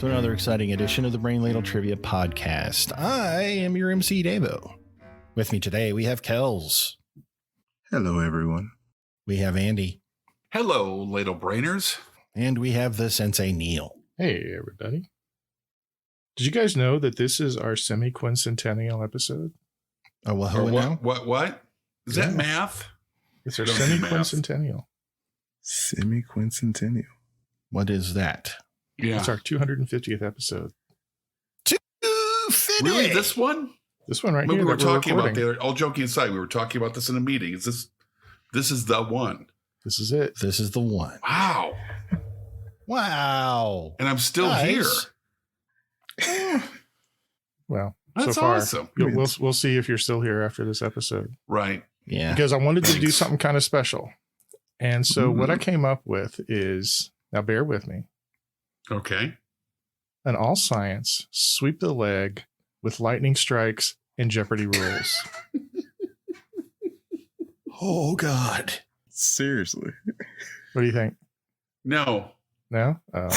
to another exciting edition of the Brain Ladle Trivia Podcast. I am your MC, Davo. With me today, we have Kells. Hello, everyone. We have Andy. Hello, Ladle Brainers. And we have the Sensei, Neil. Hey, everybody. Did you guys know that this is our semi-quincentennial episode? Oh, well, who now? What? Is that math? It's our semi-quincentennial. Semi-quincentennial. What is that? Yeah. It's our 250th episode. 250! Really? This one? This one right When here. we were talking about recording. all joking aside, we were talking about this in a meeting. This is the one. This is it. This is the one. Wow. Wow. And I'm still Nice. here. Well, That's so far, awesome. we'll see if you're still here after this episode. Right. Yeah. Because I wanted to do Thanks. something kind of special. And so what I came up with is, now bear with me, Okay. an all science sweep the leg with lightning strikes and Jeopardy rules. Oh, God. Seriously. What do you think? No. No? Oh.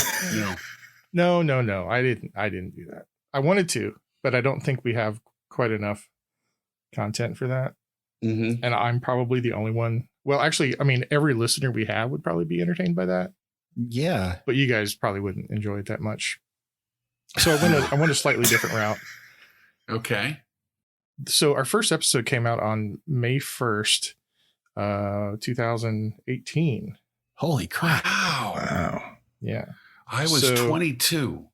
No. No. I didn't do that. I wanted to, but I don't think we have quite enough content for that. Mm-hmm. And I'm probably the only one. Well, actually, I mean, every listener we have would probably be entertained by that, Yeah. but you guys probably wouldn't enjoy it that much. So I went a slightly different route. Okay. So our first episode came out on May 1st, 2018. Holy crap. Wow. Yeah. I was So- 22.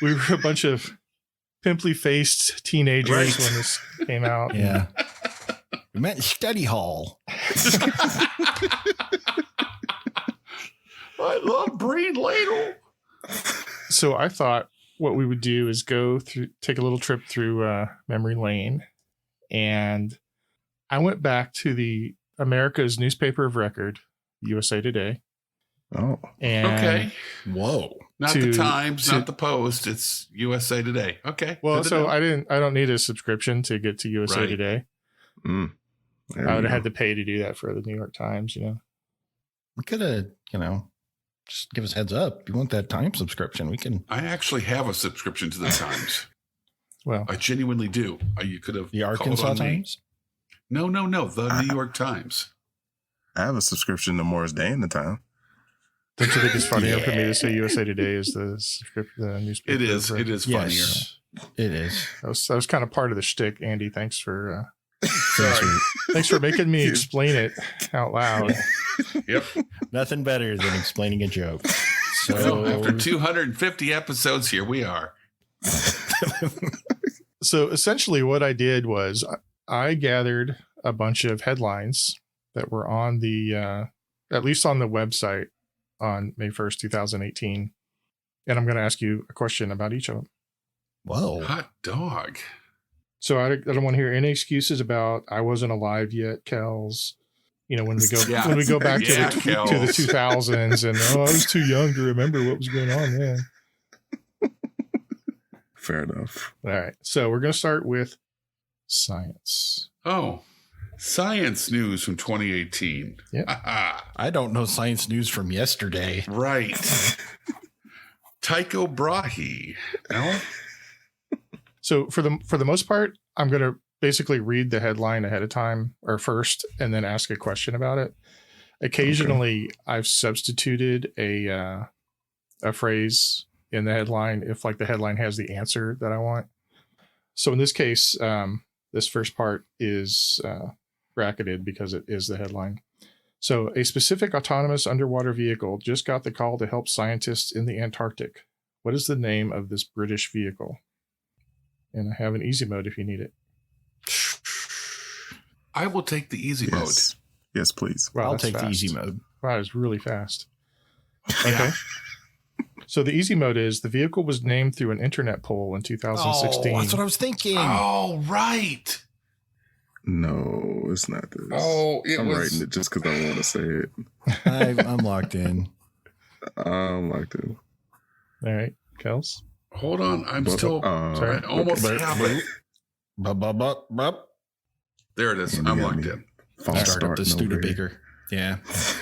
We were a bunch of pimply faced teenagers Right. when this came out. Yeah. We met in study hall. I love Brain Ladle. So I thought what we would do is take a little trip through memory lane. And I went back to the America's newspaper of record, USA Today. Oh. And Okay. Whoa. Not to- the Times, to- not the Post. It's USA Today. Okay. well, Good to so know. I don't need a subscription to get to USA Right. Today. There I we would have go. had to pay to do that for the New York Times, We could have, just give us heads up. If you want that time subscription, we can. I actually have a subscription to the Times. Well, I genuinely do. You could have The called Arkansas on me. Times? No. The New York Times. I have a subscription to Morris Day in the Time. don't you think it's funnier for me Yeah. to say USA Today is the newspaper? It is. of It is Yes. funnier. It is. That was kind of part of the shtick, Andy. Thanks for Sorry. making me You- explain it out loud. Yep. Nothing better than explaining a joke. Well, So after 250 episodes, here we are. So essentially what I did was I gathered a bunch of headlines that were on the, at least on the website on May 1st, 2018. And I'm going to ask you a question about each of them. whoa. Hot dog. So I don't want to hear any excuses about I wasn't alive yet, Kells. When we go Yeah. when we go back Yeah, to the Kells. 2000s and I was too young to remember what was going on then. Fair enough. All right. So we're going to start with science. Oh, science news from 2018. Yep. I don't know science news from yesterday. Right. Tycho Brahe. No? So for the most part, I'm going to basically read the headline ahead of time or first, and then ask a question about it. Occasionally, I've substituted a phrase in the headline if like the headline has the answer that I want. So in this case, this first part is bracketed because it is the headline. So a specific autonomous underwater vehicle just got the call to help scientists in the Antarctic. What is the name of this British vehicle? And I have an easy mode if you need it. I will take the easy Yes. Yes, please. Wow, I'll that's take the fast. easy mode. Wow, it's really fast. mode. Okay. So the easy mode is the vehicle was named through an internet poll in 2016. Oh, that's what I was thinking. Oh, right. No, it's not this. Oh, it I'm was. writing it just because I want to say it. I'm locked in. I'm like to. All right, Kels. Hold on. I'm But, still. sorry. I almost Okay. have it. Bup. There it is. Andy I'm got locked me. in. False Start up the starting over here. Studebaker. Yeah.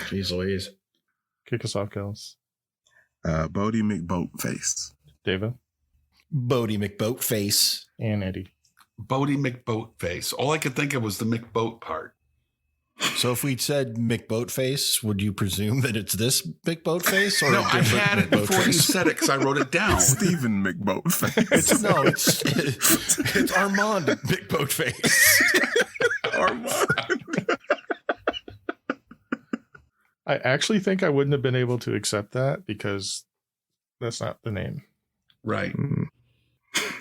Jeez Louise. Kick us off, Kels. Bodie McBoatface. Deva, Bodie McBoatface. and Eddie. Bodie McBoatface. All I could think of was the McBoat part. So if we said McBoatface, would you presume that it's this McBoatface or No, a I different had it before you McBoatface? said it because I wrote it down. Stephen McBoatface. It's Armand McBoatface. Armand. I actually think I wouldn't have been able to accept that because that's not the name. Right.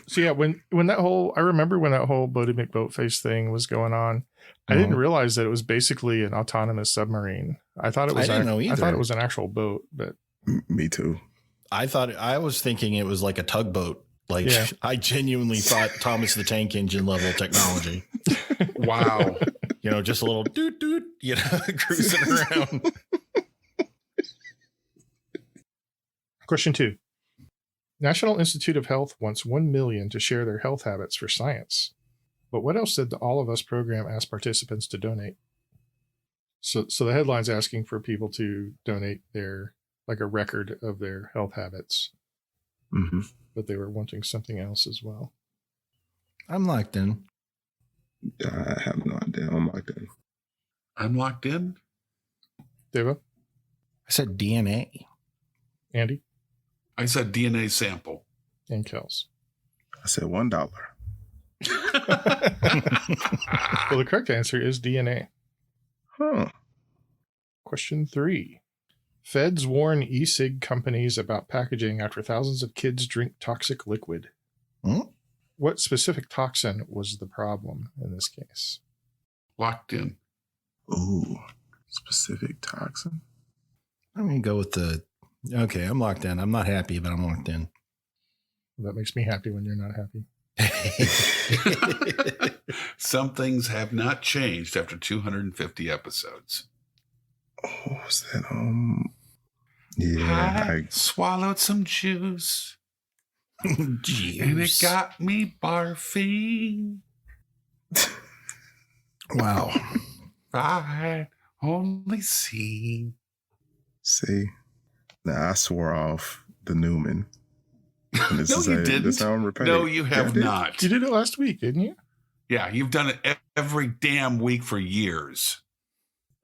So yeah, I remember when that whole Bodie McBoatface thing was going on, I didn't realize that it was basically an autonomous submarine. I thought it was. I didn't know either. I thought it was an actual boat, but Me too. I was thinking it was like a tugboat. Like Yeah. I genuinely thought Thomas the Tank Engine level technology. Wow. You know, just a little doot doot, you know, cruising around. Question 2. National Institute of Health wants $1 million to share their health habits for science. But what else did the All of Us program ask participants to donate? So the headline's asking for people to donate their, like a record of their health habits, Mm-hmm. but they were wanting something else as well. I'm locked in. I have no idea. I'm locked in. I'm locked in. Deva, I said DNA. Andy, I said DNA sample. and Kels. I said $1. Well, the correct answer is DNA. Huh. Question 3. Feds warn e-cig companies about packaging after thousands of kids drink toxic liquid. Hmm? What specific toxin was the problem in this case? Locked in. Ooh. Specific toxin? I'm going to go with okay, I'm locked in. I'm not happy, but I'm locked in. That makes me happy when you're not happy. Some things have not changed after 250 episodes. Oh, was that yeah, I swallowed some juice Jeez. and it got me barfing. Wow. I only see. see. Now I swore off the Newman. And this No, is you This didn't. sound repetitive. No, you have Yeah, I did. not. You did it last week, didn't you? Yeah, you've done it every damn week for years.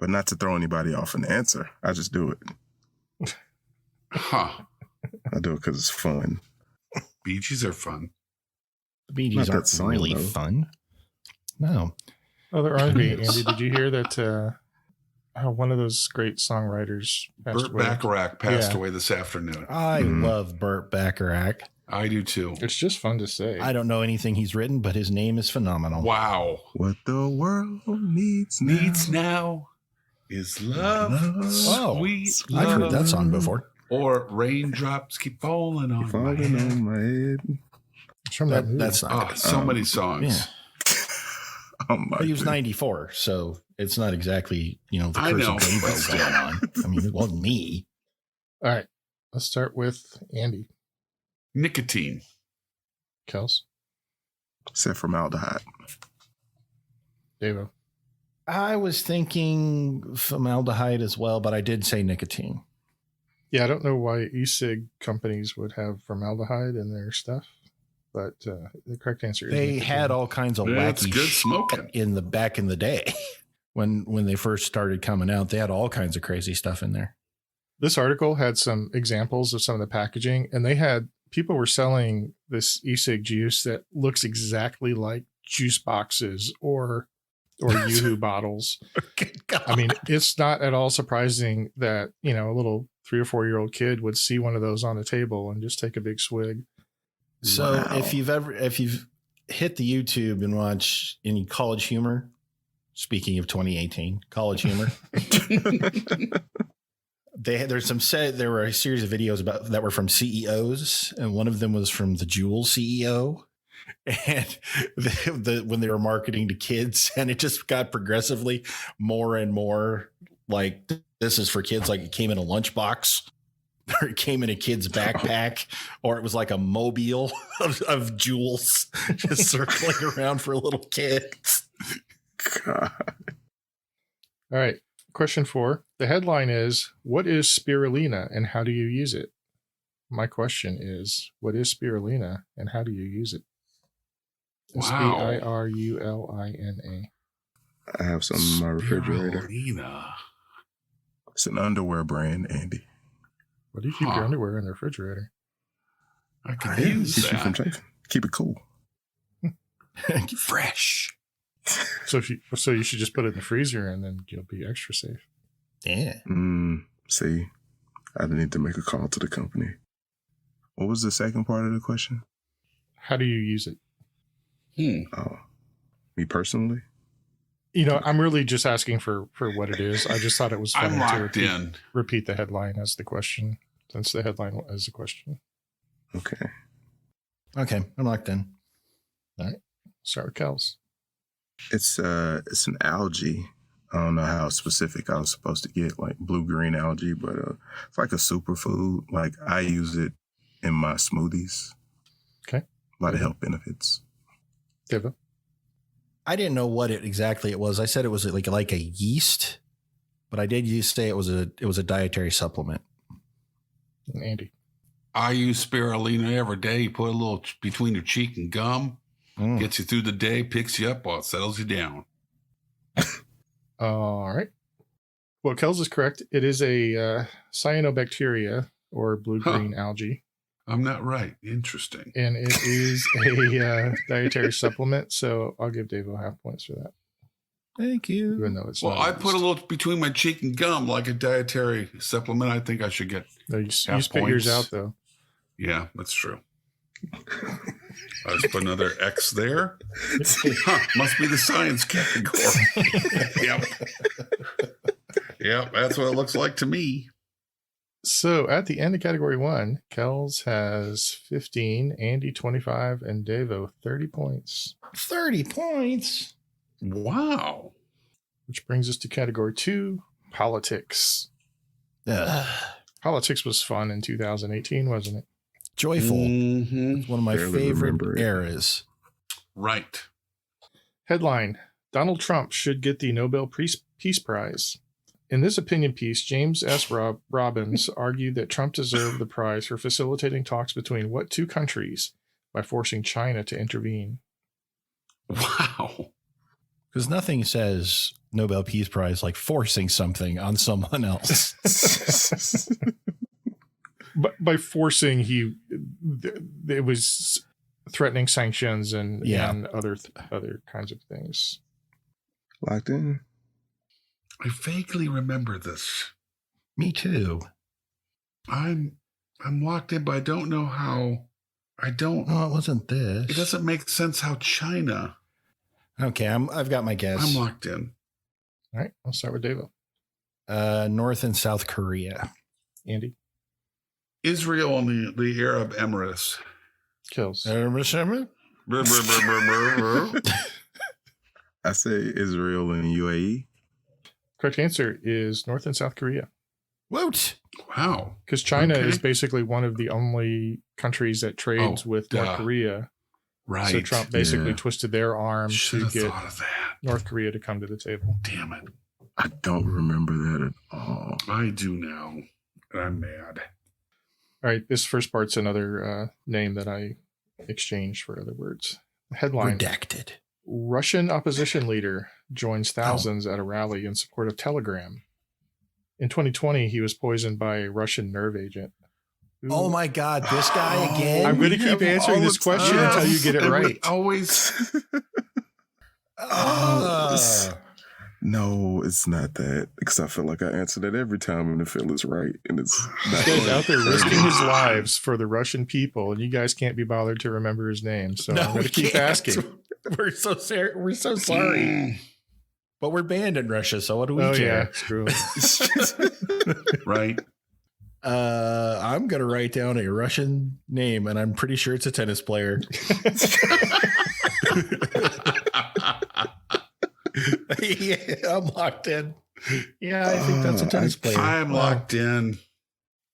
But not to throw anybody off an answer. I just do it. Huh. I do it because it's fun. Bee Gees are fun. The Bee Gees Not that aren't song, really though. fun. No. Oh, they're R&B. Andy, did you hear that one of those great songwriters passed Burt away? Bacharach passed Yeah. away this afternoon. I love Burt Bacharach. I do too. It's just fun to say. I don't know anything he's written, but his name is phenomenal. Wow. What the world needs now. Needs now is love. Love. Sweet I've love. heard that song before. Or raindrops keep falling on my Falling head. on my head. It's from that movie. That's not Oh, good. so many songs. Yeah. Oh my But he was God. 94, so it's not exactly, the I curse know, of rainbow but still. going on. I mean, it wasn't me. All right. Let's start with Andy. Nicotine. Kels. Said formaldehyde. Devo. I was thinking formaldehyde as well, but I did say nicotine. Yeah, I don't know why e-cig companies would have formaldehyde in their stuff, but the correct answer is They nicotine. had all kinds of That's wacky good shit smoking. back in the day when they first started coming out. They had all kinds of crazy stuff in there. This article had some examples of some of the packaging, and people were selling this e-cig juice that looks exactly like juice boxes or Yoo-hoo bottles. Good God. I mean, it's not at all surprising that, a little 3 or 4 year old kid would see one of those on the table and just take a big swig. So Wow. if you've hit the YouTube and watch any College Humor, speaking of 2018, College Humor, there were a series of videos that were from CEOs, and one of them was from the Juul CEO. And when they were marketing to kids, and it just got progressively more and more like this is for kids. Like it came in a lunchbox, or it came in a kid's backpack, or it was like a mobile of Juuls just circling around for little kids. God. All right. Question 4. The headline is, what is spirulina and how do you use it? my question is, what is spirulina and how do you use it? Wow. Spirulina. I have some in my refrigerator. Spirulina. It's an underwear brand, Andy. What do you keep your underwear in the refrigerator? I could use Keep you from that. chafing. Keep it cool. Fresh. So you should just put it in the freezer and then you'll be extra safe. Yeah. See, I need to make a call to the company. What was the second part of the question? How do you use it? Oh, me personally? I'm really just asking for what it is. I just thought it was funny I'm to repeat the headline as the question, since the headline is the question. Okay, I'm locked in. All right. Start with Kels. it's an algae. I don't know how specific I was supposed to get, like blue-green algae, but it's like a superfood. Like I use it in my smoothies. Okay. A lot of health benefits. Devo. I didn't know what it was. I said it was like a yeast, but I did say it was a dietary supplement. And Andy. I use spirulina every day. You put a little between your cheek and gum, gets you through the day, picks you up while it settles you down. All right. Well, Kels is correct. It is a cyanobacteria or blue-green algae. I'm not right. Interesting. And it is a dietary supplement, so I'll give Devo half points for that. Thank you. Even though it's Well, I put a little between my cheek and gum like a dietary supplement. I think I should get you spit yours out, though. Yeah, that's true. I just put another X there. Must be the science category. Yep, that's what it looks like to me. So at the end of category 1, Kels has 15, Andy 25, and Devo 30 points. 30 points. Wow. Which brings us to category 2, politics. Politics was fun in 2018, wasn't it? Joyful. Mm-hmm. It's one of my favorite eras. Right. Headline: Donald Trump should get the Nobel Peace Prize. In this opinion piece, James S. Robbins argued that Trump deserved the prize for facilitating talks between what two countries by forcing China to intervene. Wow. Because nothing says Nobel Peace Prize like forcing something on someone else. But by forcing, it was threatening sanctions and other kinds of things. Locked in. I vaguely remember this. Me too. I'm locked in, but I don't know how. Oh, it wasn't this. It doesn't make sense how China. Okay, I've got my guess. I'm locked in. All right, I'll start with Devo. North and South Korea. Andy. Israel and the Arab Emirates. Kills. I say Israel and UAE. Correct answer is North and South Korea. Woot! Wow. Because China is basically one of the only countries that trades with North Korea. Right. So Trump basically twisted their arm to get North Korea to come to the table. Damn it. I don't remember that at all. I do now. I'm mad. All right. This first part's another name that I exchanged for other words. Headline. Redacted. Russian opposition leader joins thousands at a rally in support of Telegram. In 2020, he was poisoned by a Russian nerve agent. Ooh. Oh my God, this guy again? I'm going to keep answering this question until you get it right. Always. No, it's not that. Because I feel like I answered it every time and I feel it's right. And it's not. This guy's out there risking his lives for the Russian people, and you guys can't be bothered to remember his name. So I'm going to keep asking. We're so sorry. But we're banned in Russia, so what do we care? Yeah, screw it. Right. I'm going to write down a Russian name, and I'm pretty sure it's a tennis player. Yeah, I'm locked in. Yeah, I think that's a tennis player. I'm locked in.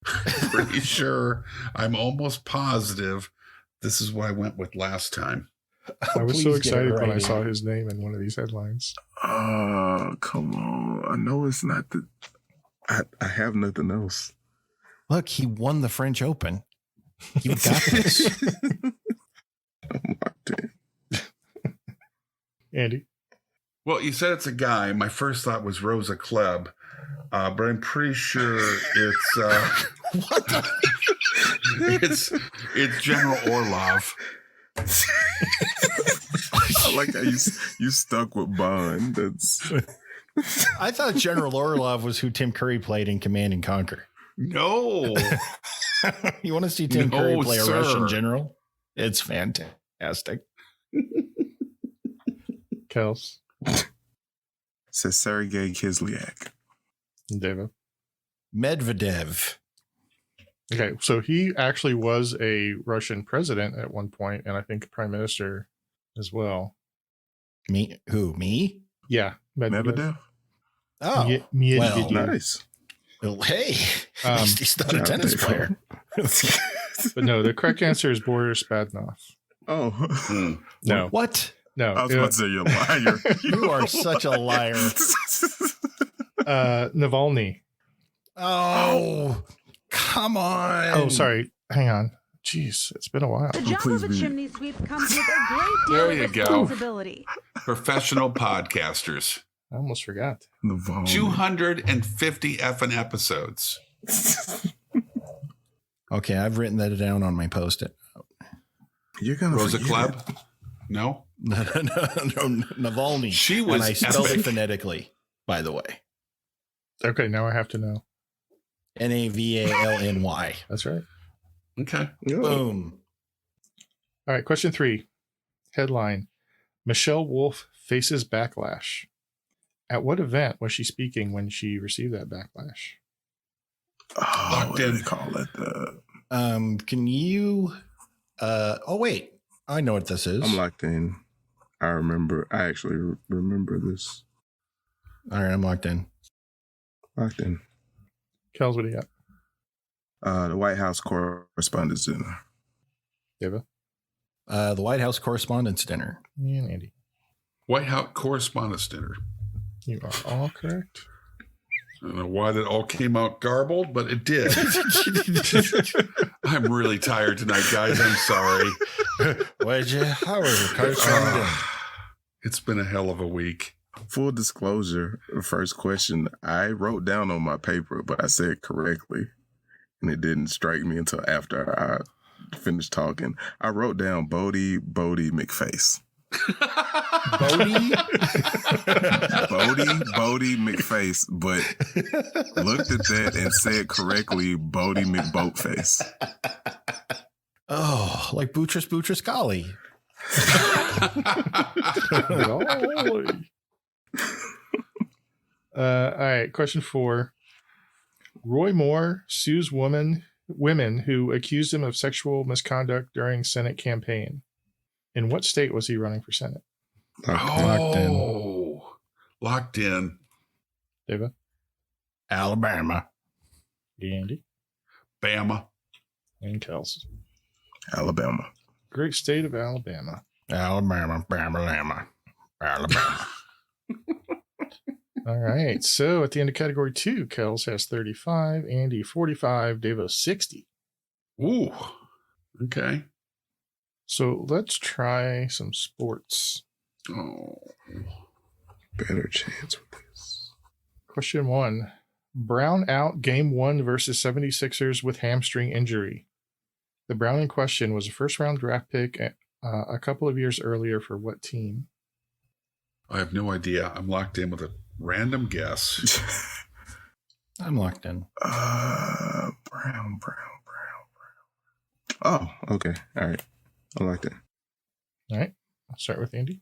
Pretty sure. I'm almost positive this is what I went with last time. I was so excited when I saw his name in one of these headlines. Oh, come on. I know it's not the... I have nothing else. Look, he won the French Open. You got this. I'm locked in. Andy. Well, you said it's a guy. My first thought was Rosa Klebb, but I'm pretty sure it's What the? it's General Orlov. I like how you stuck with Bond. That's I thought General Orlov was who Tim Curry played in Command and Conquer. No, You want to see Tim No, Curry play a sir. Russian general? It's fantastic. Kels. says Sergei Kislyak. David. Medvedev. Okay, so he actually was a Russian president at one point, and I think prime minister as well. Me? Who? Me? Yeah, Medvedev. Oh, Medvedev. well, Nice. well, hey, Um, he's not a yeah, tennis they- player. But no, the correct answer is Boris Badnov. Oh, No, What? no. I was about to say you're a liar. You are such a liar. Navalny. Oh, come on. Oh, sorry. Hang on. Jeez, it's been a while. The job please of a be- chimney sweep comes with a great There deal you of go. responsibility. professional podcasters. I almost forgot. Navalny. 250 effing episodes. Okay, I've written that down on my post-it. You're gonna Rosa forget Klebb? it. No? No, Navalny. She And was I spelled epic. it phonetically, by the way. Okay, now I have to know. Navalny. That's right. Okay. Oh. Boom. All right, question 3. Headline: Michelle Wolf faces backlash. At what event was she speaking when she received that backlash? Oh, Locked what do in. they call it? Can you oh wait. I know what this is. I'm locked in. I actually remember this. All right, I'm locked in. Locked in. Kels, what do you got? The White House Correspondents' Dinner. David? The White House Correspondents' Dinner. And Andy. White House Correspondents' Dinner. You are all correct. I don't know why that all came out garbled, but it did. I'm really tired tonight, guys. I'm sorry. How was the correspondent? It's been a hell of a week. Full disclosure, first question, I wrote down on my paper, but I said correctly. And it didn't strike me until after I finished talking. I wrote down Bodie McFace. Bodie? Bodie McFace, but looked at that and said correctly Bodie McBoatface. Oh, like Boutros Ghali. Golly. All right, question 4. Roy Moore sues women who accused him of sexual misconduct during Senate campaign. In what state was he running for Senate? Locked in. Oh, locked in. David? Alabama. Andy? Bama. And Kels. Alabama. Great state of Alabama. Alabama. All right. So at the end of category 2, Kels has 35, Andy 45, Davo 60. Ooh. Okay. So let's try some sports. Oh. Better chance with this. Question 1. Brown out game 1 versus 76ers with hamstring injury. The Brown in question was a first-round draft pick a couple of years earlier for what team? I have no idea. I'm locked in with a random guess. I'm locked in. Brown. Oh, okay. All right. I like that. All right. I'll start with Andy.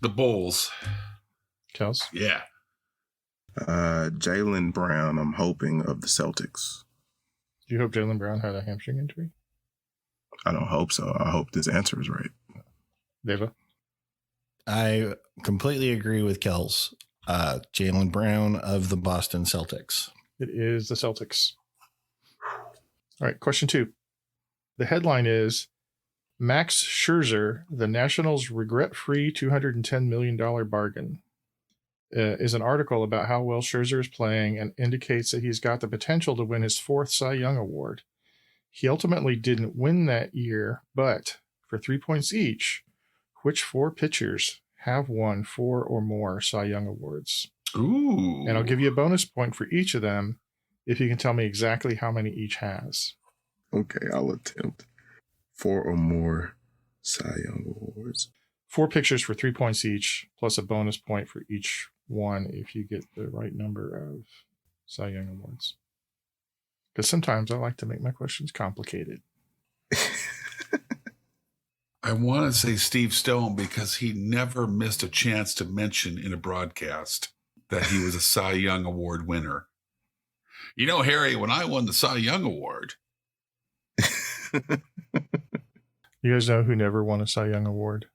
The Bulls. Kels. Yeah. Jaylen Brown, I'm hoping, of the Celtics. Do you hope Jaylen Brown had a hamstring injury? I don't hope so. I hope this answer is right. Deva. I completely agree with Kels. Jaylen Brown of the Boston Celtics. It is the Celtics. All right. Question 2. The headline is Max Scherzer, the Nationals' regret-free $210 million bargain. Is an article about how well Scherzer is playing and indicates that he's got the potential to win his 4th Cy Young Award. He ultimately didn't win that year, but for 3 points each, which 4 pitchers have won 4 or more Cy Young Awards? Ooh. And I'll give you a bonus point for each of them if you can tell me exactly how many each has. Okay, I'll attempt 4 or more Cy Young Awards. 4 pictures for 3 points each, plus a bonus point for each one if you get the right number of Cy Young Awards. Because sometimes I like to make my questions complicated. I want to say Steve Stone because he never missed a chance to mention in a broadcast that he was a Cy Young Award winner. You know, Harry, when I won the Cy Young Award. You guys know who never won a Cy Young Award?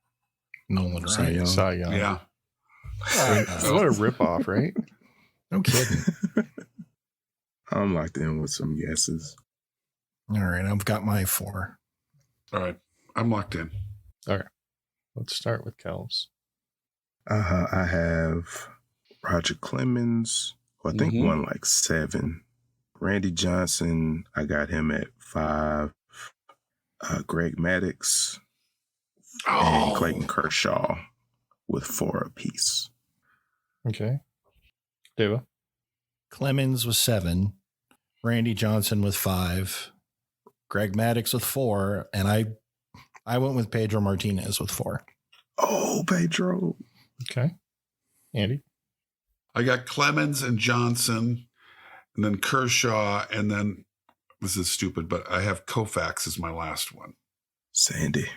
Nolan Cy Ryan. Young. Cy Young. Yeah. What a ripoff, right? No kidding. I'm locked in with some guesses. All right, I've got my 4. All right. I'm locked in. Let's start with Kels. I have Roger Clemens, who I think Mhm. won like 7. Randy Johnson, I got him at 5. Greg Maddux and Clayton Kershaw with 4 apiece. Okay. Deva. Clemens was 7. Randy Johnson with 5. Greg Maddux with 4. And I went with Pedro Martinez with 4. Oh, Pedro. Okay. Andy. I got Clemens and Johnson, and then Kershaw, and then this is stupid, but I have Koufax as my last one. Sandy.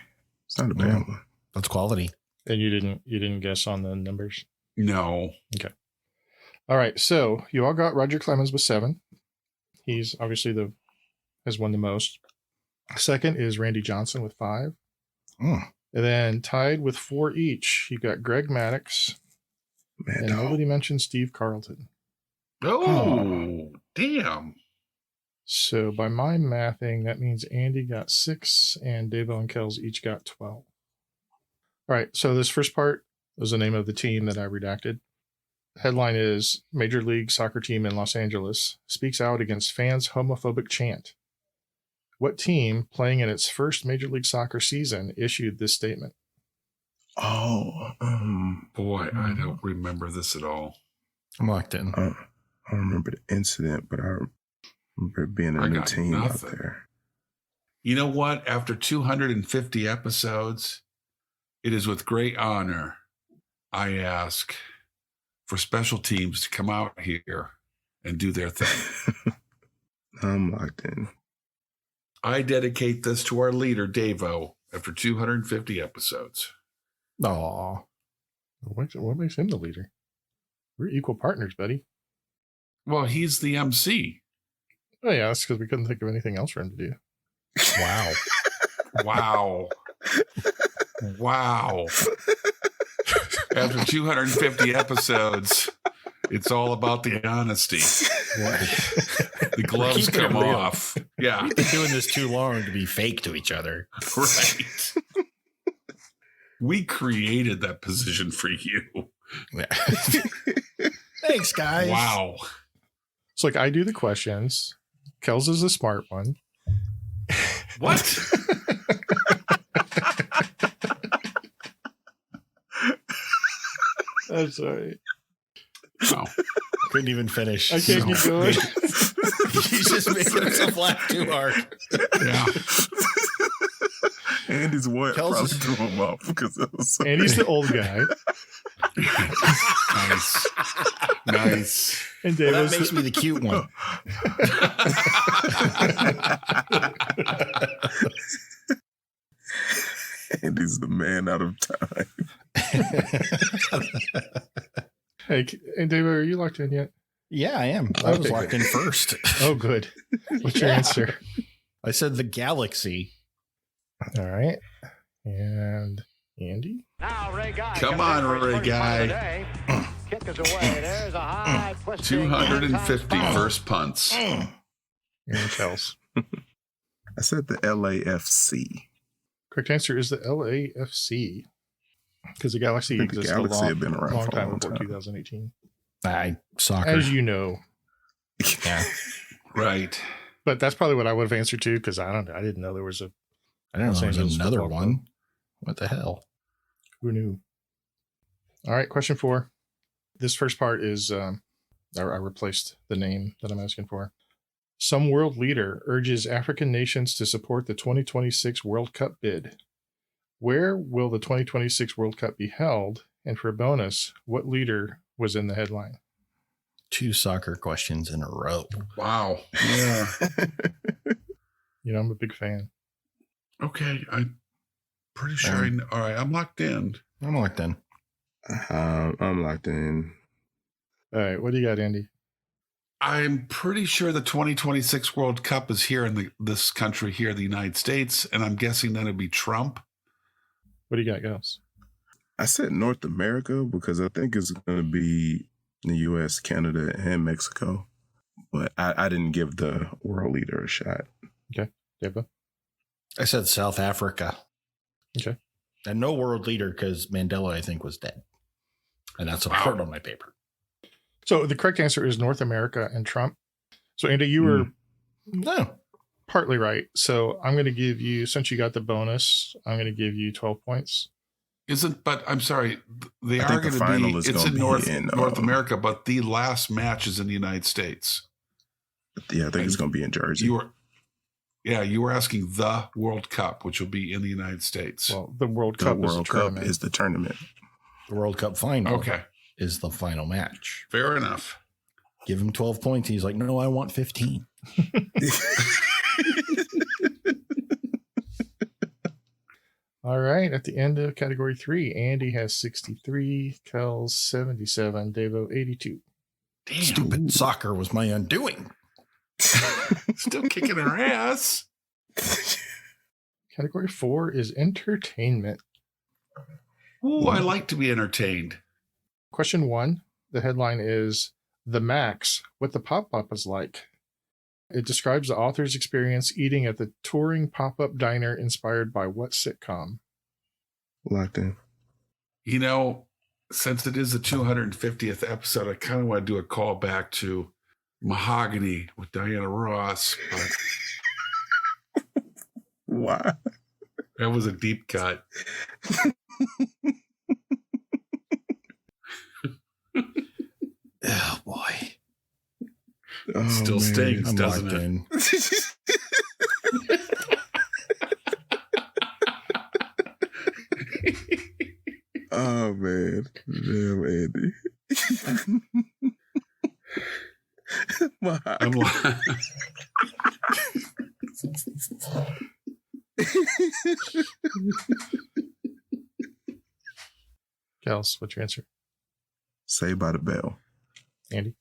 It's not a bad one. That's quality. And you didn't guess on the numbers? No. All right. So you all got Roger Clemens with 7. He's obviously has won the most. Second is Randy Johnson with 5. Mm. And then tied with 4 each, you got Greg Maddux. Man, And dog. nobody mentioned Steve Carlton. Oh, damn. So by my mathing, that means Andy got 6 and Davo and Kels each got 12. All right. So this first part was the name of the team that I redacted. Headline is Major League Soccer Team in Los Angeles speaks out against fans' homophobic chant. What team playing in its first Major League Soccer season issued this statement? Oh, Boy, I don't remember this at all. I'm locked in. I don't remember the incident, but I remember it being a I new got team nothing. out there. You know what? After 250 episodes, it is with great honor I ask for special teams to come out here and do their thing. I'm locked in. I dedicate this to our leader, Davo, after 250 episodes. Aw. What makes him the leader? We're equal partners, buddy. Well, he's the MC. Oh, yeah, that's because we couldn't think of anything else for him to do. Wow. Wow. Wow. After 250 episodes, it's all about the honesty. The gloves Keep it come real. off. Yeah, We've been doing this too long to be fake to each other. right. We created that position for you. Yeah. Thanks, guys. Wow. It's like I do the questions. Kels is the smart one. What? I'm sorry. Wow. Couldn't even finish. I can't keep going. He's just making himself laugh too hard. Yeah. Andy's what Kels probably is- threw him off because it was so Andy's the old guy. Nice. Nice. And Well, Davo's that makes the, me the cute one. Andy's the man out of time. Hey, and Davo, are you locked in yet? Yeah, I am. I was Okay, locked in first. Oh, good. What's your Yeah. answer? I said the galaxy. All right. And Andy? Now, Ray Guy. Come comes in on, for his Ray first Guy. punt of the day. Kick is away. There's a high twisting 250 one-time first punts. You're in Kels. I said the LAFC. Correct answer is the LAFC. Because the I Galaxy think the existed Galaxy a long, had been around long for a time long before time. 2018. Soccer. As you know. Yeah. Right. But that's probably what I would have answered too, because I didn't know there was a. I don't know. Los There's Angeles another Football one. Club. What the hell? Who knew? All right, question 4. This first part is I replaced the name that I'm asking for. Some world leader urges African nations to support the 2026 World Cup bid. Where will the 2026 World Cup be held? And for a bonus, what leader was in the headline? 2 soccer questions in a row. Wow. Yeah. You know, I'm a big fan. Okay. I'm pretty sure I know. All right. I'm locked in. I'm locked in. I'm locked in. All right, what do you got, Andy? I'm pretty sure the 2026 World Cup is here in this country here, the United States. And I'm guessing then it'd be Trump. What do you got, Gals? I said North America because I think it's going to be the U.S., Canada, and Mexico. But I didn't give the world leader a shot. Okay, Deva. I said South Africa. Okay. And no world leader because Mandela, I think, was dead. And that's a part on my paper. So the correct answer is North America and Trump. So Andy, you were No. partly right. So I'm going to give you, since you got the bonus, I'm going to give you 12 points. But I'm sorry, they I are think the going to final be, is it's gonna in be North in, America, but the last match is in the United States. Yeah, I think it's going to be in Jersey. You were asking the World Cup, which will be in the United States. Well, the World The Cup World Cup is the tournament. The World Cup final Okay, is the final match. fair enough. Give him 12 points. He's like, no, I want 15. All right. At the end of category 3, Andy has 63, Kel's 77, Devo 82. Damn, Stupid soccer was my undoing. still kicking her ass. Category 4 is entertainment. Ooh, I like to be entertained. Question 1. The headline is The Max, What the Pop-Up is Like. It describes the author's experience eating at the touring pop-up diner inspired by what sitcom? Locked in. You know, since it is the 250th episode, I kind of want to do a call back to Mahogany with Diana Ross. But Why? that was a deep cut. Oh, boy. Oh, Still man. stings, I'm doesn't locked it? in. Oh, man. Damn, Andy. I'm Kels, what's your answer? Saved by the Bell. Andy?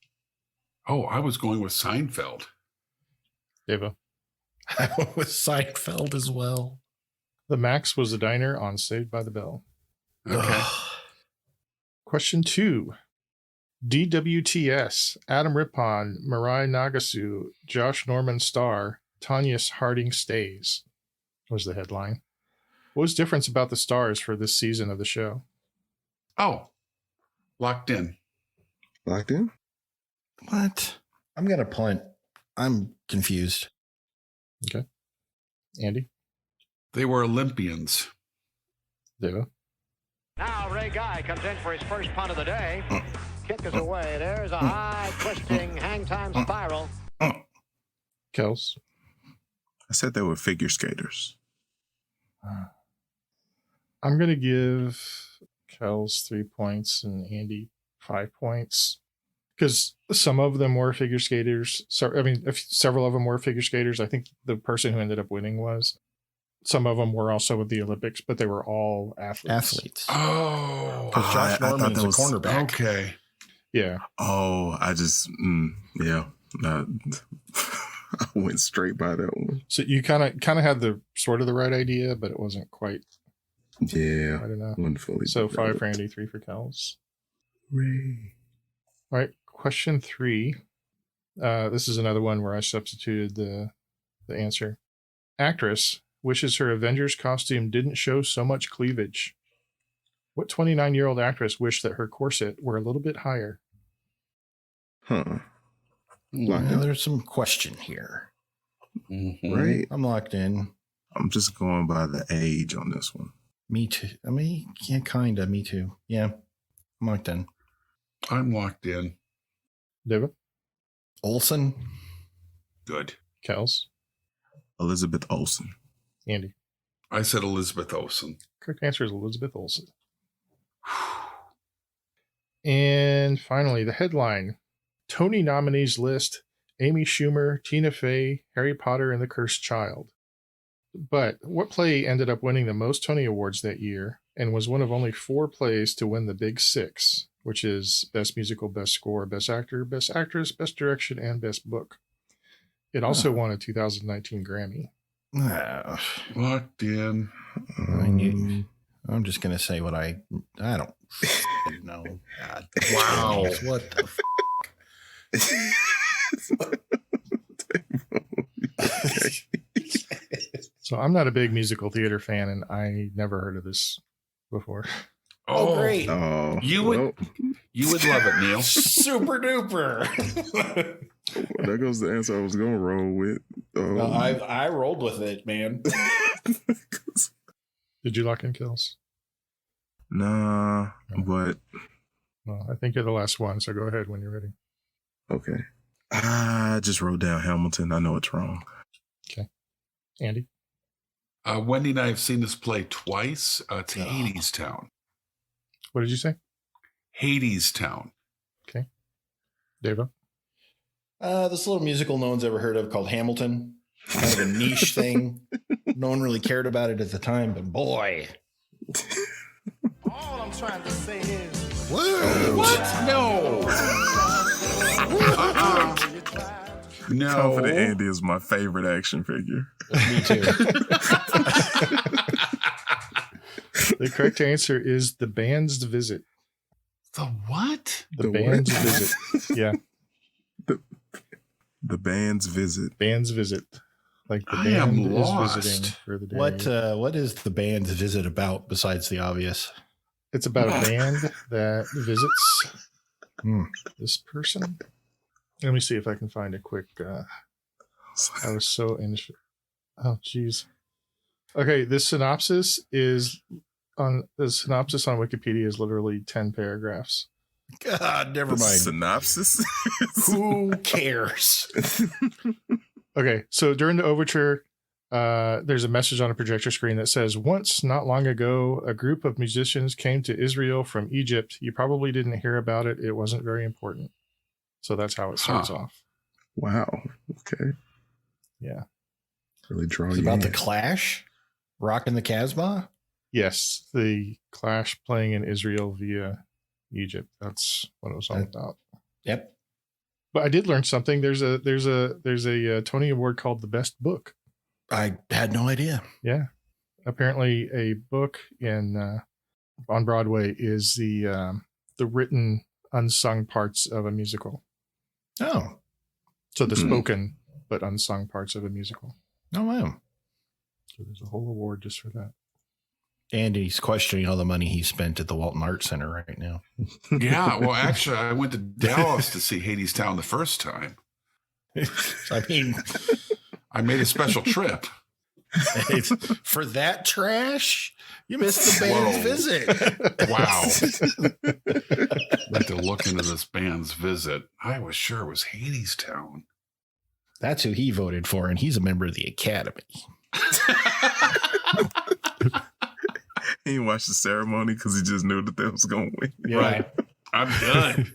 Oh, I was going with Seinfeld. Devo? I went with Seinfeld as well. The Max was the diner on Saved by the Bell. Okay. Question 2. DWTS, Adam Rippon, Mirai Nagasu, Josh Norman star, Tanya's Harding stays, was the headline. What was different about the stars for this season of the show? Oh, locked in. Locked in? What? I'm going to punt. I'm confused. Andy? They were Olympians. Devo? Now Ray Guy comes in for his first punt of the day. Kick is away. There's a high twisting hang time spiral. Kels? I said they were figure skaters. I'm going to give Kels 3 points and Andy 5 points because some of them were figure skaters. So, I mean, several of them were figure skaters. I think the person who ended up winning was. Some of them were also with the Olympics, but they were all athletes. Oh, Because Josh I Norman thought is that a was- cornerback. okay. Yeah. Oh, I just, yeah. I went straight by that one. So you kind of had the sort of the right idea, but it wasn't quite Yeah. right enough. Wonderfully. So 5 for Andy, 3 for Kels. Ray. All right. Question 3. This is another one where I substituted the answer. Actress wishes her Avengers costume didn't show so much cleavage. What 29-year-old actress wished that her corset were a little bit higher? Huh. Well, there's some question here. Mhm. right? I'm locked in. I'm just going by the age on this one. Me too. I mean, yeah, kinda. Me too. Yeah, I'm locked in. I'm locked in. Deva, Olsen. Good. Kels, Elizabeth Olsen. Andy. I said Elizabeth Olsen. Correct answer is Elizabeth Olsen. And finally, the headline Tony nominees list: Amy Schumer, Tina Fey, Harry Potter, and the Cursed Child. But what play ended up winning the most Tony Awards that year and was one of only 4 plays to win the Big Six, which is Best Musical, Best Score, Best Actor, Best Actress, Best Direction, and Best Book? It also won a 2019 Grammy. Locked in. I knew. I'm just gonna say what I don't know. God. Wow. What the So I'm not a big musical theater fan, and I never heard of this before. Oh, great. Oh, You would love it, Neil. Super duper. That goes the answer I was going to roll with. I rolled with it, man. Did you lock in Kills? Nah, but Well, I think you're the last one, so go ahead when you're ready. okay. I just wrote down Hamilton. I know it's wrong. Andy? Wendy and I have seen this play twice. It's Hades Town. What did you say? Hades Town. Okay. Deva? This little musical no one's ever heard of called Hamilton. Kind of a niche thing. No one really cared about it at the time, but boy. All I'm trying to say is, What? No. No. Confident Andy is my favorite action figure. Me too. The correct answer is The Band's Visit. The what? The The Band's what? Visit. Yeah, The Band's Visit. Band's Visit. Like the I band am is lost. visiting for the day. What is the band's visit about besides the obvious? It's about a band that visits Hmm. this person. Let me see if I can find a quick. I was so interested. Oh, geez. Okay, this synopsis on Wikipedia is literally 10 paragraphs. God, never The mind. synopsis. Who cares? Okay, so during the overture, there's a message on a projector screen that says, "Once, not long ago, a group of musicians came to Israel from Egypt. You probably didn't hear about it. It wasn't very important." So that's how it starts off. Wow. Okay. Yeah. Really draw It's you about in. the Clash, rocking the Casbah. Yes, the Clash playing in Israel via Egypt. That's what it was all about. Yep. But I did learn something. There's a Tony Award called the Best Book. I had no idea. Yeah, apparently a book in on Broadway is the written unsung parts of a musical. Oh, So the spoken but unsung parts of a musical. oh wow. So there's a whole award just for that. Andy's questioning all the money he spent at the Walton Art Center right now. Yeah. Well, actually, I went to Dallas to see Hades Town the first time. I mean, I made a special trip. for that trash, you missed the band's Whoa. visit. Wow. I had to look into this band's visit. I was sure it was Hades Town. That's who he voted for, and he's a member of the Academy. He didn't watch the ceremony because he just knew that they was going to win. Yeah. Right. I'm done.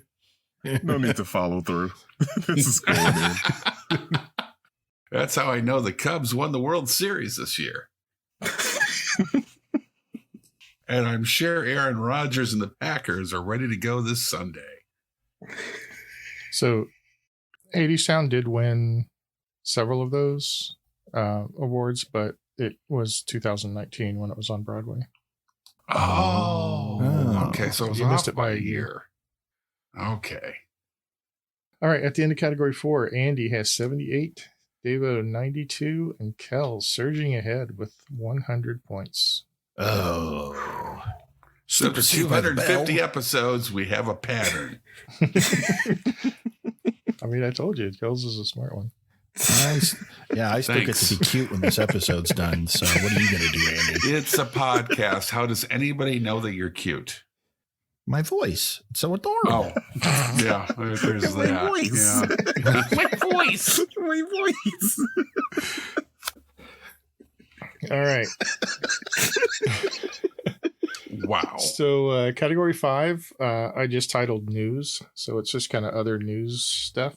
No need to follow through. This is going in. That's how I know the Cubs won the World Series this year. And I'm sure Aaron Rodgers and the Packers are ready to go this Sunday. So Hades Town did win several of those awards, but it was 2019 when it was on Broadway. Oh. Okay. So it was You off missed it by by a a year. Okay. All right, at the end of category 4, Andy has 78, Devo 92, and Kel surging ahead with 100 points. Oh. So for Saved by the 250 Bell. episodes, we have a pattern. I mean, I told you, Kel's is a smart one. I still get Thanks. to be cute when this episode's done. So what are you going to do, Andy? It's a podcast. How does anybody know that you're cute? My voice. It's so adorable. Oh, yeah. There's My that. voice. Yeah. My voice. My voice. All right. Wow. So category 5, I just titled news. So it's just kind of other news stuff.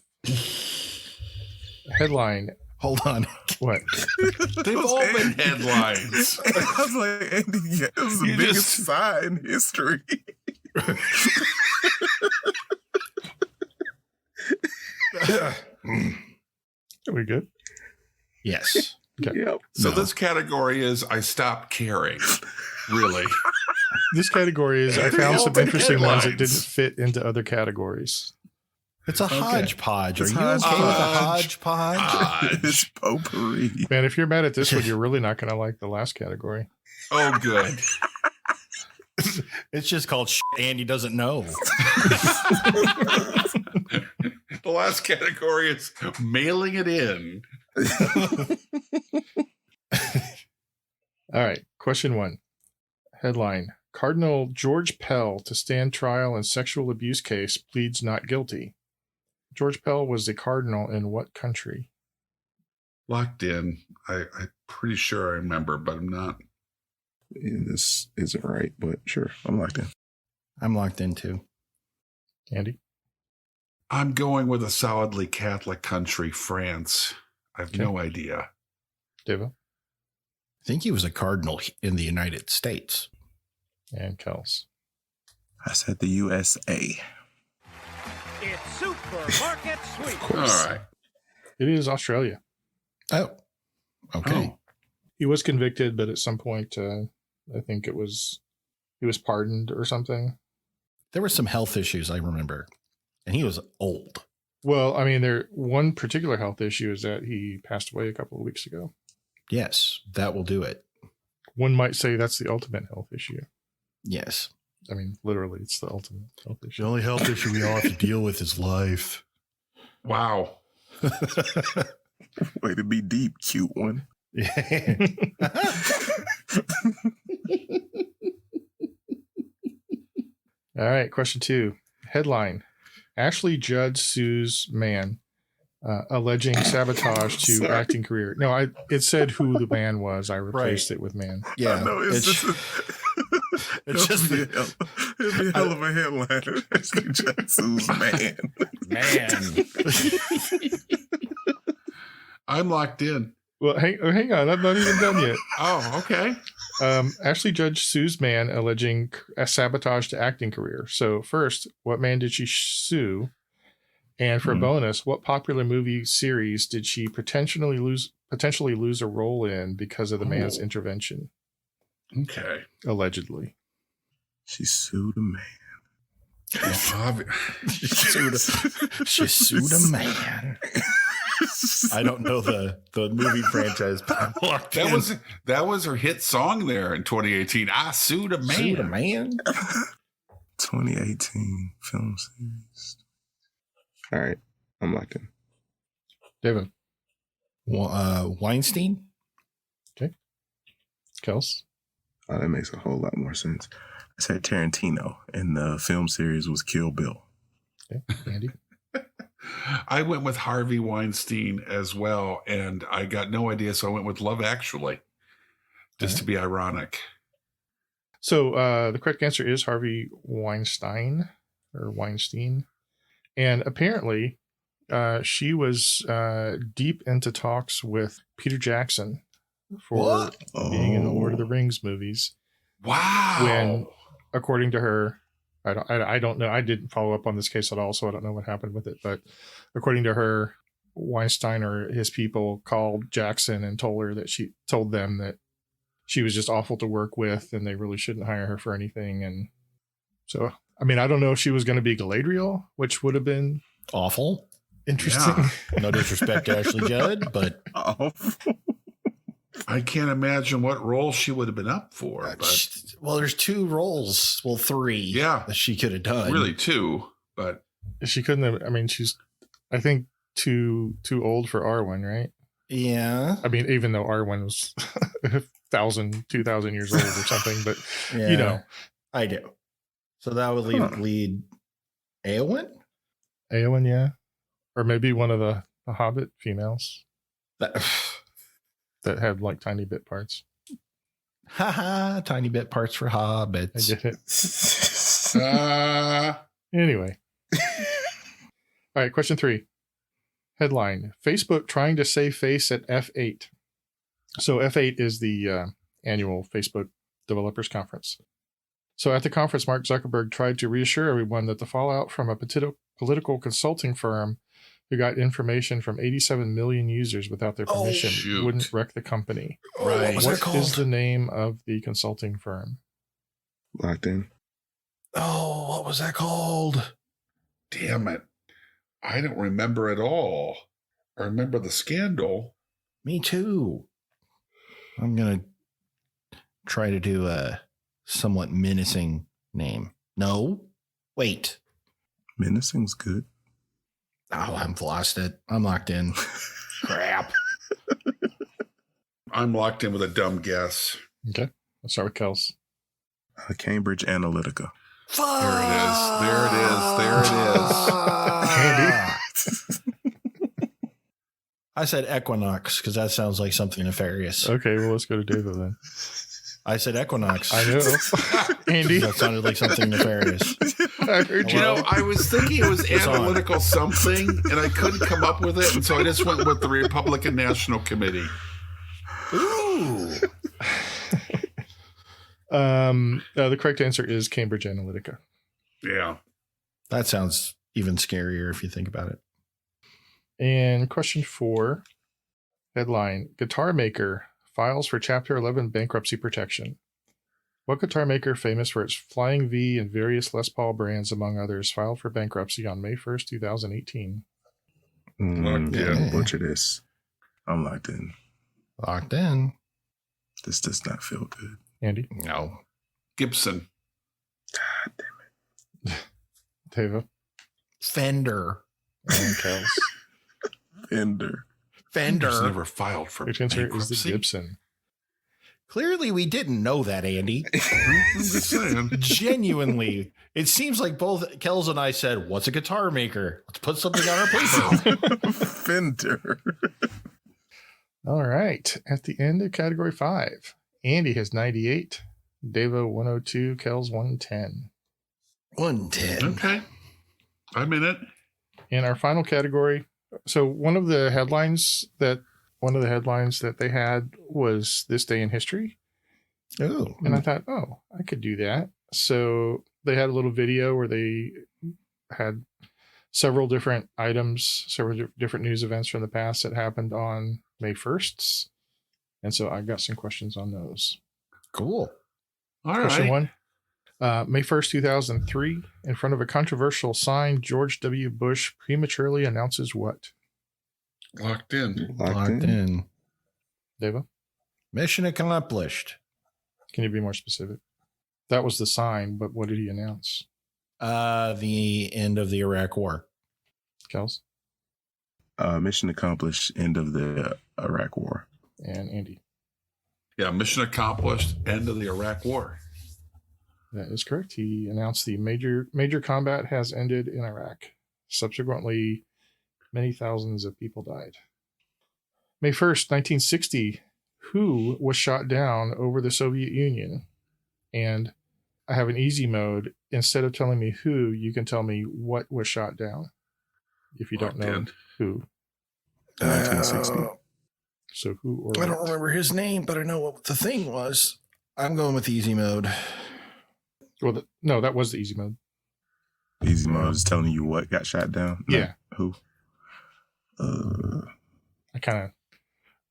Headline. Hold on. What? They've all been headlines. I was like, Andy, yeah, it was the You biggest just- sigh in history. Are we good? Yes. Okay. Yep. So No. this category is I stopped caring. Really. This category is I They found all some been interesting ones that headlines. didn't fit into other categories. It's a hodgepodge. Are It's you okay with a hodgepodge. hodgepodge? It's potpourri. Man, if you're mad at this one, you're really not going to like the last category. Oh, good. It's just called shit Andy doesn't know. The last category is mailing it in. All right. Question 1. Headline. Cardinal George Pell to stand trial in sexual abuse case pleads not guilty. George Pell was the cardinal in what country? Locked in. I'm pretty sure I remember, but I'm not. Yeah, this isn't right, but sure, I'm locked in. I'm locked in too. Andy? I'm going with a solidly Catholic country, France. I have no idea. Devo? I think he was a cardinal in the United States. And Kels. I said the USA. It's Supermarket Sweep. All right. It is Australia. Oh, okay. Oh, He was convicted, but at some point, I think he was pardoned or something. There were some health issues, I remember. And he was old. Well, I mean, one particular health issue is that he passed away a couple of weeks ago. Yes, that will do it. One might say that's the ultimate health issue. Yes. I mean, literally, it's the ultimate health issue. only health issue we all have to deal with is life. wow. Way to be deep, cute one. All right, question 2. Headline. Ashley Judd sues man alleging sabotage to Sorry. acting career. No, it said who the man was. I replaced it with man. Yeah. I know it's just it's just it'd be a hell of a headline. Ashley Judd sues man. man. I'm locked in. Well, hang on. I'm not even done yet. Oh, okay. Ashley Judd sues man alleging sabotage to acting career. So first, what man did she sue? And for a bonus, what popular movie series did she potentially lose a role in because of the man's intervention? Okay. Allegedly. She sued a man. Well, She sued a man. I don't know the movie franchise, but I'm locked in. that was her hit song there in 2018. I sued a man. Sued a man? 2018 film series. All right, I'm locked in. David. Weinstein? Kels. Oh, that makes a whole lot more sense. I said Tarantino, and the film series was Kill Bill. Okay. Andy. I went with Harvey Weinstein as well, and I got no idea, so I went with Love Actually, just to be ironic. So the correct answer is Harvey Weinstein or Weinstein. And apparently she was deep into talks with Peter Jackson for being in the Lord of the Rings movies. Wow. When, according to her, I don't know. I didn't follow up on this case at all, so I don't know what happened with it. But according to her, Weinstein or his people called Jackson and told them that she was just awful to work with and they really shouldn't hire her for anything. And so, I mean, I don't know if she was going to be Galadriel, which would have been Awful. interesting. Yeah. No disrespect to Ashley Judd, but I can't imagine what role she would have been up for. But well, there's two roles. Well, three. Yeah. That she could have done. really, two. But She couldn't have, I mean, I think too old for Arwen, right? Yeah. I mean, even though Arwen was 1,000, 2,000 years old or something, but Yeah. you know, I do. So that would lead Eowyn? Eowyn, yeah, or maybe one of the Hobbit females That, that had like tiny bit parts. haha, tiny bit parts for I hobbits. get it. Anyway. All right, question 3. Headline: Facebook trying to save face at F8. So F8 is the annual Facebook Developers Conference. So at the conference, Mark Zuckerberg tried to reassure everyone that the fallout from a political consulting firm who got information from 87 million users without their permission shoot. wouldn't wreck the company. Right. What is the name of the consulting firm? Locked in. Oh, what was that called? Damn it. I don't remember at all. I remember the scandal. Me too. I'm going to try to do a somewhat menacing name. No, wait. Menacing's good. Oh, I've lost it. I'm locked in. Crap. I'm locked in with a dumb guess. Okay, let's start with Kels. Cambridge Analytica. Fuck. There it is. I said Equinox because that sounds like something nefarious. Okay, well, let's go to David then. I said Equinox. I know. Andy? That sounded like something nefarious. I heard You know, I was thinking it was It's on. analytical something, and I couldn't come up with it, and so I just went with the Republican National Committee. Ooh. The correct answer is Cambridge Analytica. Yeah. That sounds even scarier if you think about it. And question 4, headline: Guitar maker files for Chapter 11 bankruptcy protection. What guitar maker, famous for its Flying V and various Les Paul brands, among others, filed for bankruptcy on May 1st, 2018? Locked Yeah, in. butcher this. I'm locked in. Locked in. This does not feel good. Andy? No. Gibson. Teva? Fender. And Kels. Fender. Fender. It's never filed for Correct answer is the bankruptcy. Gibson. Clearly, we didn't know that, Andy. I'm just saying. Genuinely, it seems like both Kels and I said, "What's a guitar maker? Let's put something on our paper." Fender. All right. At the end of category 5, Andy has 98, Deva 102, Kels 110. 110. Okay. I'm in it. In our final category, so one of the headlines that they had was This Day in History. Oh, And I thought, oh, I could do that. So they had a little video where they had several different items, several different news events from the past that happened on May 1st. And so I got some questions on those. cool. All Question right. 1. May 1st, 2003, in front of a controversial sign, George W. Bush prematurely announces what? Locked in. Locked in. Deva, Mission accomplished. can you be more specific? That was the sign, but what did he announce? The end of the Iraq War. Kels Mission accomplished. End of the Iraq War. and Andy. Yeah, mission accomplished. End of the Iraq War. That is correct. He announced the major combat has ended in Iraq. Subsequently, many thousands of people died. May 1st, 1960, who was shot down over the Soviet Union? And I have an easy mode. Instead of telling me who, you can tell me what was shot down. If you don't Locked know in. who. 1960. So who or I don't what? remember his name, but I know what the thing was. I'm going with easy mode. Well, no, that was the easy mode. Easy mode is telling you what got shot down. Not Yeah. Who? I kind of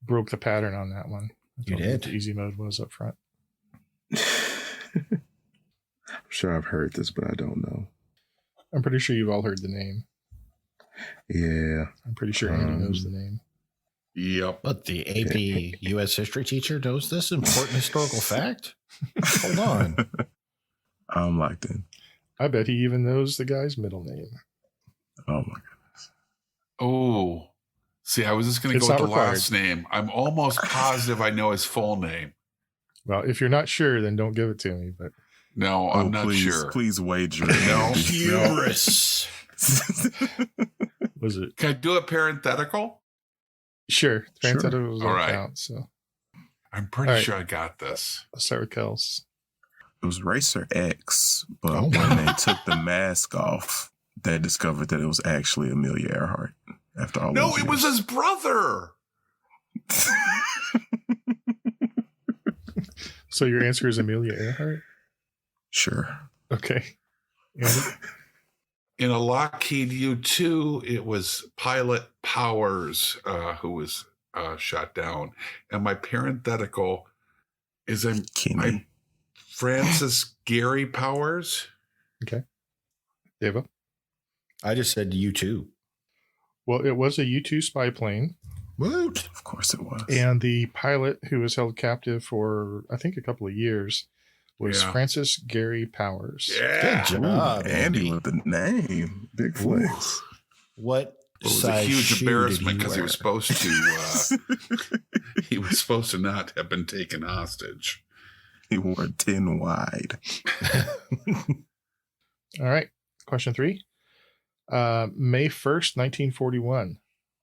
broke the pattern on that one. I You told what did? the easy mode was up front. I'm sure I've heard this, but I don't know. I'm pretty sure you've all heard the name. Yeah. I'm pretty sure Andy knows the name. Yep. But the AP U.S. history teacher knows this important historical fact? Hold on. I'm locked in. I bet he even knows the guy's middle name. Oh my goodness. Oh, see, I was just going to It's go with not the required. last name. I'm almost positive I know his full name. Well, if you're not sure, then don't give it to me. But No, I'm not please, sure. Please wager. No. Hubris. was it? Can I do a parenthetical? Sure. Parenthetical was All on right. count. So I'm pretty All right. sure I got this. I'll start with Kels. It was Racer X, but Oh, when they took the mask off, they discovered that it was actually Amelia Earhart. After all, No, those it was years. his brother. So your answer is Amelia Earhart? Sure. Okay. Andy? In a Lockheed U-2, it was Pilot Powers who was shot down. And my parenthetical is Kenny. I'm Francis Gary Powers. Deva? I just said you too. Well, it was a U-2 spy plane, Woot. Of course it was. and the pilot who was held captive for, I think, a couple of years was Yeah. Francis Gary Powers. Yeah. Good Ooh, job, Andy with the name. Big flex. What It was a size huge shoe did embarrassment because he wear? was supposed to not have been taken hostage. He wore 10 wide. All right. Question 3. May 1st, 1941.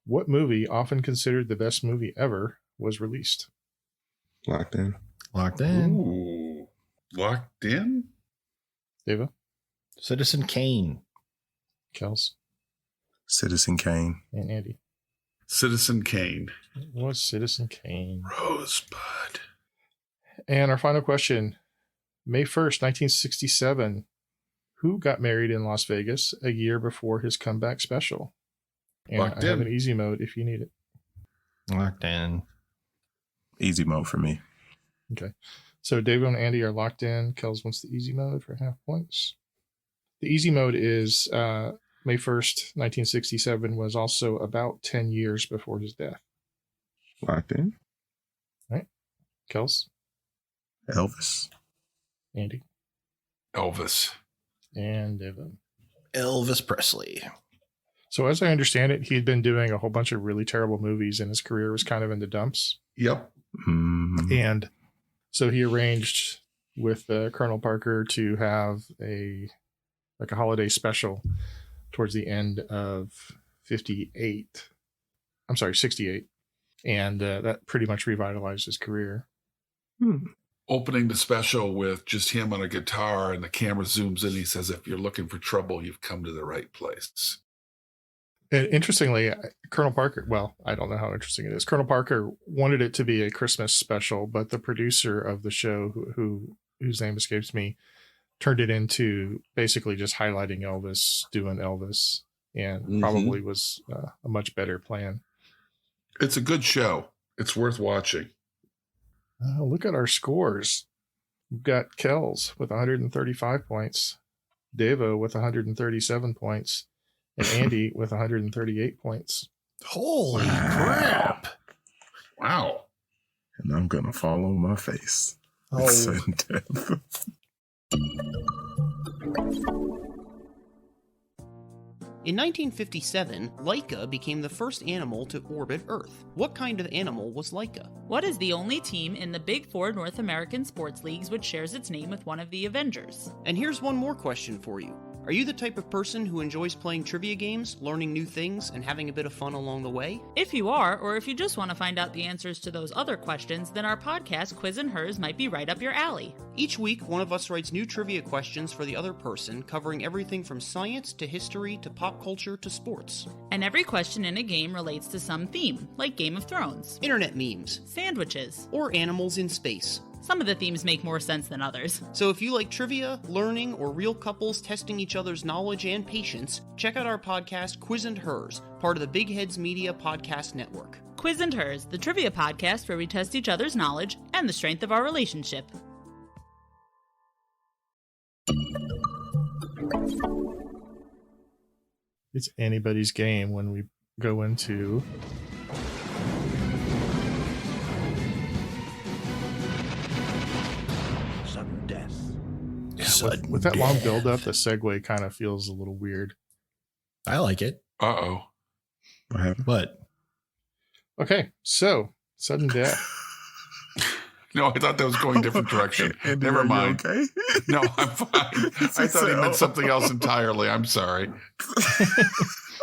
What movie, often considered the best movie ever, was released? Locked in. Locked in. Ooh. Locked in? Deva? Citizen Kane. Kels? Citizen Kane. And Andy? Citizen Kane. It was Citizen Kane. Rosebud. And our final question. May 1st, 1967. Who got married in Las Vegas a year before his comeback special? And Locked I have in. an easy mode if you need it. Locked in. Easy mode for me. Okay. So David and Andy are locked in. Kels wants the easy mode for half points. The easy mode is May 1st, 1967 was also about 10 years before his death. Locked in. Kels, Elvis. Andy, Elvis. and David. Elvis Presley. So as I understand it, he'd been doing a whole bunch of really terrible movies and his career was kind of in the dumps. Yep. Mhm. And so he arranged with Colonel Parker to have a holiday special towards the end of 68. I'm sorry, 68. And that pretty much revitalized his career. Opening the special with just him on a guitar and the camera zooms in. He says, if you're looking for trouble, you've come to the right place. And interestingly, Colonel Parker, well, I don't know how interesting it is. Colonel Parker wanted it to be a Christmas special, but the producer of the show, whose name escapes me, turned it into basically just highlighting Elvis, doing Elvis, and probably was a much better plan. It's a good show. It's worth watching. Look at our scores. We've got Kells with 135 points, Devo with 137 points, and Andy with 138 points. Holy crap. Wow. And I'm going to fall on my face. Oh. Sudden death. In 1957, Laika became the first animal to orbit Earth. What kind of animal was Laika? What is the only team in the Big Four North American sports leagues which shares its name with one of the Avengers? And here's one more question for you. Are you the type of person who enjoys playing trivia games, learning new things, and having a bit of fun along the way? If you are, or if you just want to find out the answers to those other questions, then our podcast, Quiz and Hers, might be right up your alley. Each week, one of us writes new trivia questions for the other person, covering everything from science to history to pop culture to sports. And every question in a game relates to some theme, like Game of Thrones, Internet memes, sandwiches, or animals in space. Some of the themes make more sense than others. So if you like trivia, learning, or real couples testing each other's knowledge and patience, check out our podcast, Quiz and Hers, part of the Big Heads Media Podcast Network. Quiz and Hers, the trivia podcast where we test each other's knowledge and the strength of our relationship. It's anybody's game when we go into Sudden death. Sudden with that long death. build up, the segue kind of feels a little weird. I like it. Uh-oh. What happened? What? Okay, so sudden death. No, I thought that was going a different direction. Andy, Never are you mind. okay? No, I'm fine. I thought he meant something else entirely. I'm sorry.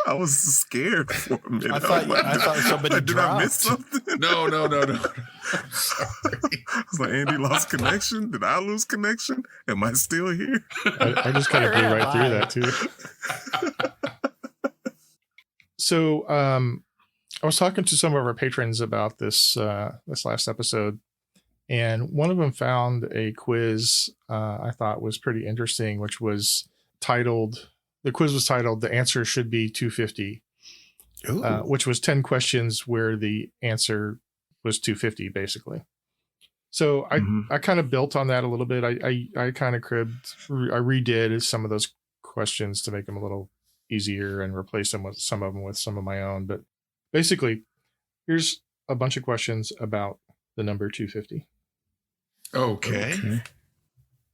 I was scared for a minute. I thought somebody did I miss dropped. something? No. I'm sorry. I was like, Andy lost connection. Did I lose connection? Am I still here? I just kind of blew right through that too. So I was talking to some of our patrons about this last episode, and one of them found a quiz I thought was pretty interesting, which was titled, the quiz was titled, "The Answer Should Be 250," which was 10 questions where the answer was 250, basically. So I kind of built on that a little bit. I kind of I redid some of those questions to make them a little easier and replace them with some of my own. But basically, here's a bunch of questions about the number 250. Okay.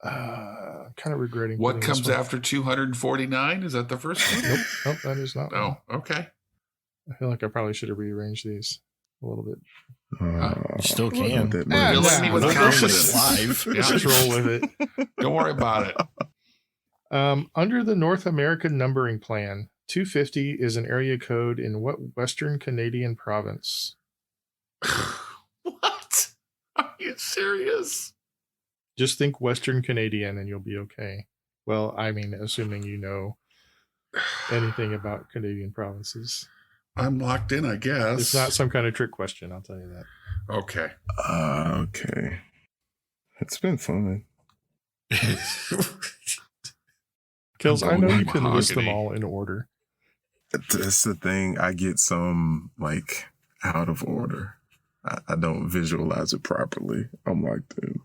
Kind of regretting. What putting this comes one- after 249? Is that the first one? Nope, that is not. Oh, okay. I feel like I probably should have rearranged these a little bit. You still can. You're letting me with confidence. Live. Let's just roll with it. Don't worry about it. Under the North American numbering plan, 250 is an area code in what Western Canadian province? What? Are you serious? Just think Western Canadian and you'll be okay. Well, I mean, assuming you know anything about Canadian provinces. I'm locked in, I guess. It's not some kind of trick question, I'll tell you that. Okay. Okay. It's been fun. Kills, I know you can Mahogany. list them all in order. That's the thing. I get some like out of order. I don't visualize it properly. I'm like, dude.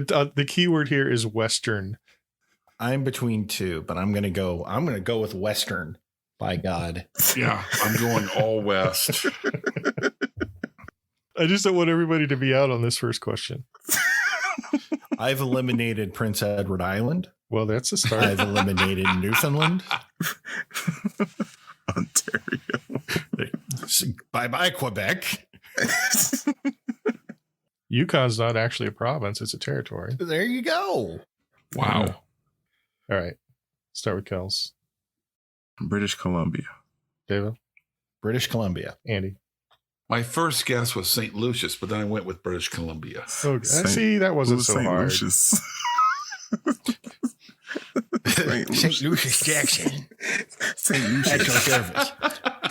The key word here is Western. I'm between two, but I'm gonna go with Western. By God. Yeah, I'm going all west. I just don't want everybody to be out on this first question. I've eliminated Prince Edward Island. Well, that's a start. I've eliminated Newfoundland. Ontario. Bye-bye, Quebec. Yukon's not actually a province, it's a territory. There you go. Wow. All right. Start with Kels. British Columbia. David. British Columbia. Andy. My first guess was St. Lucius, but then I went with British Columbia. Okay. See, that wasn't so St. hard. Lucius? St. Lucius Jackson. St. Lucius. At your service.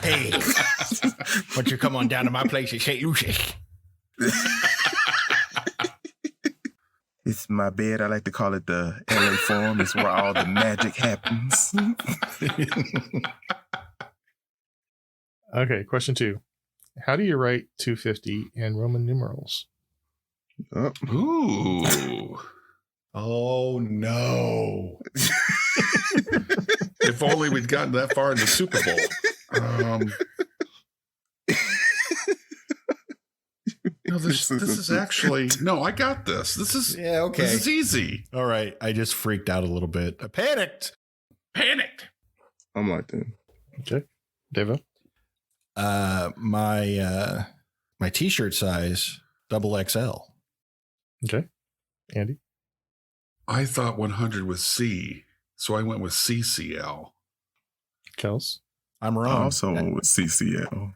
Hey, why don't you come on down to my place at St. Lucius? It's my bed. I like to call it the LA Forum. It's where all the magic happens. Okay, question 2. How do you write 250 in Roman numerals? Oh. Ooh. Oh, no. If only we'd gotten that far in the Super Bowl. No, this is actually no. I got this. This is okay. This is easy. All right. I just freaked out a little bit. I panicked. I'm like that. Okay. Deva? My t-shirt size, XXL. Okay. Andy? I thought 100 was C, so I went with CCL. Kels? I'm I wrong. also went with CCL.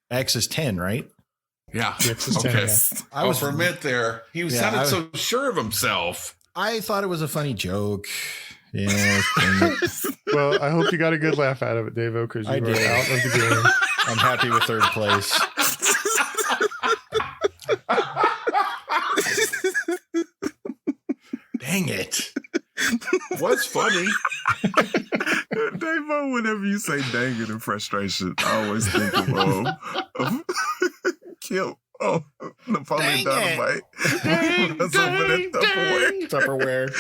X is 10, right? Yeah. X is 10, Okay. yeah. I was for a minute there. He sounded so sure of himself. I thought it was a funny joke. Yeah. Well, I hope you got a good laugh out of it, Davo, because you I were did. out of the game. I'm happy with third place. Dang it. What's funny? Davo, whenever you say dang it in frustration, I always think of Kill. Oh, Napoleon Dynamite. That's over that Tupperware.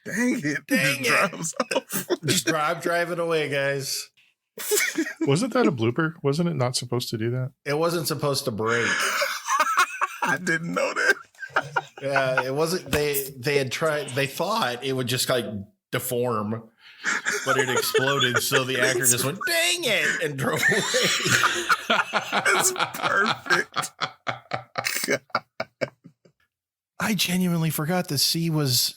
Dang it. Dang it. Drives off. Just drive it away, guys. Wasn't that a blooper? Wasn't it not supposed to do that? It wasn't supposed to break. I didn't know that. Yeah, it wasn't. They had tried. They thought it would just like deform, but it exploded. So the actor just went, "Dang it," and drove away. That's perfect. I genuinely forgot the C was.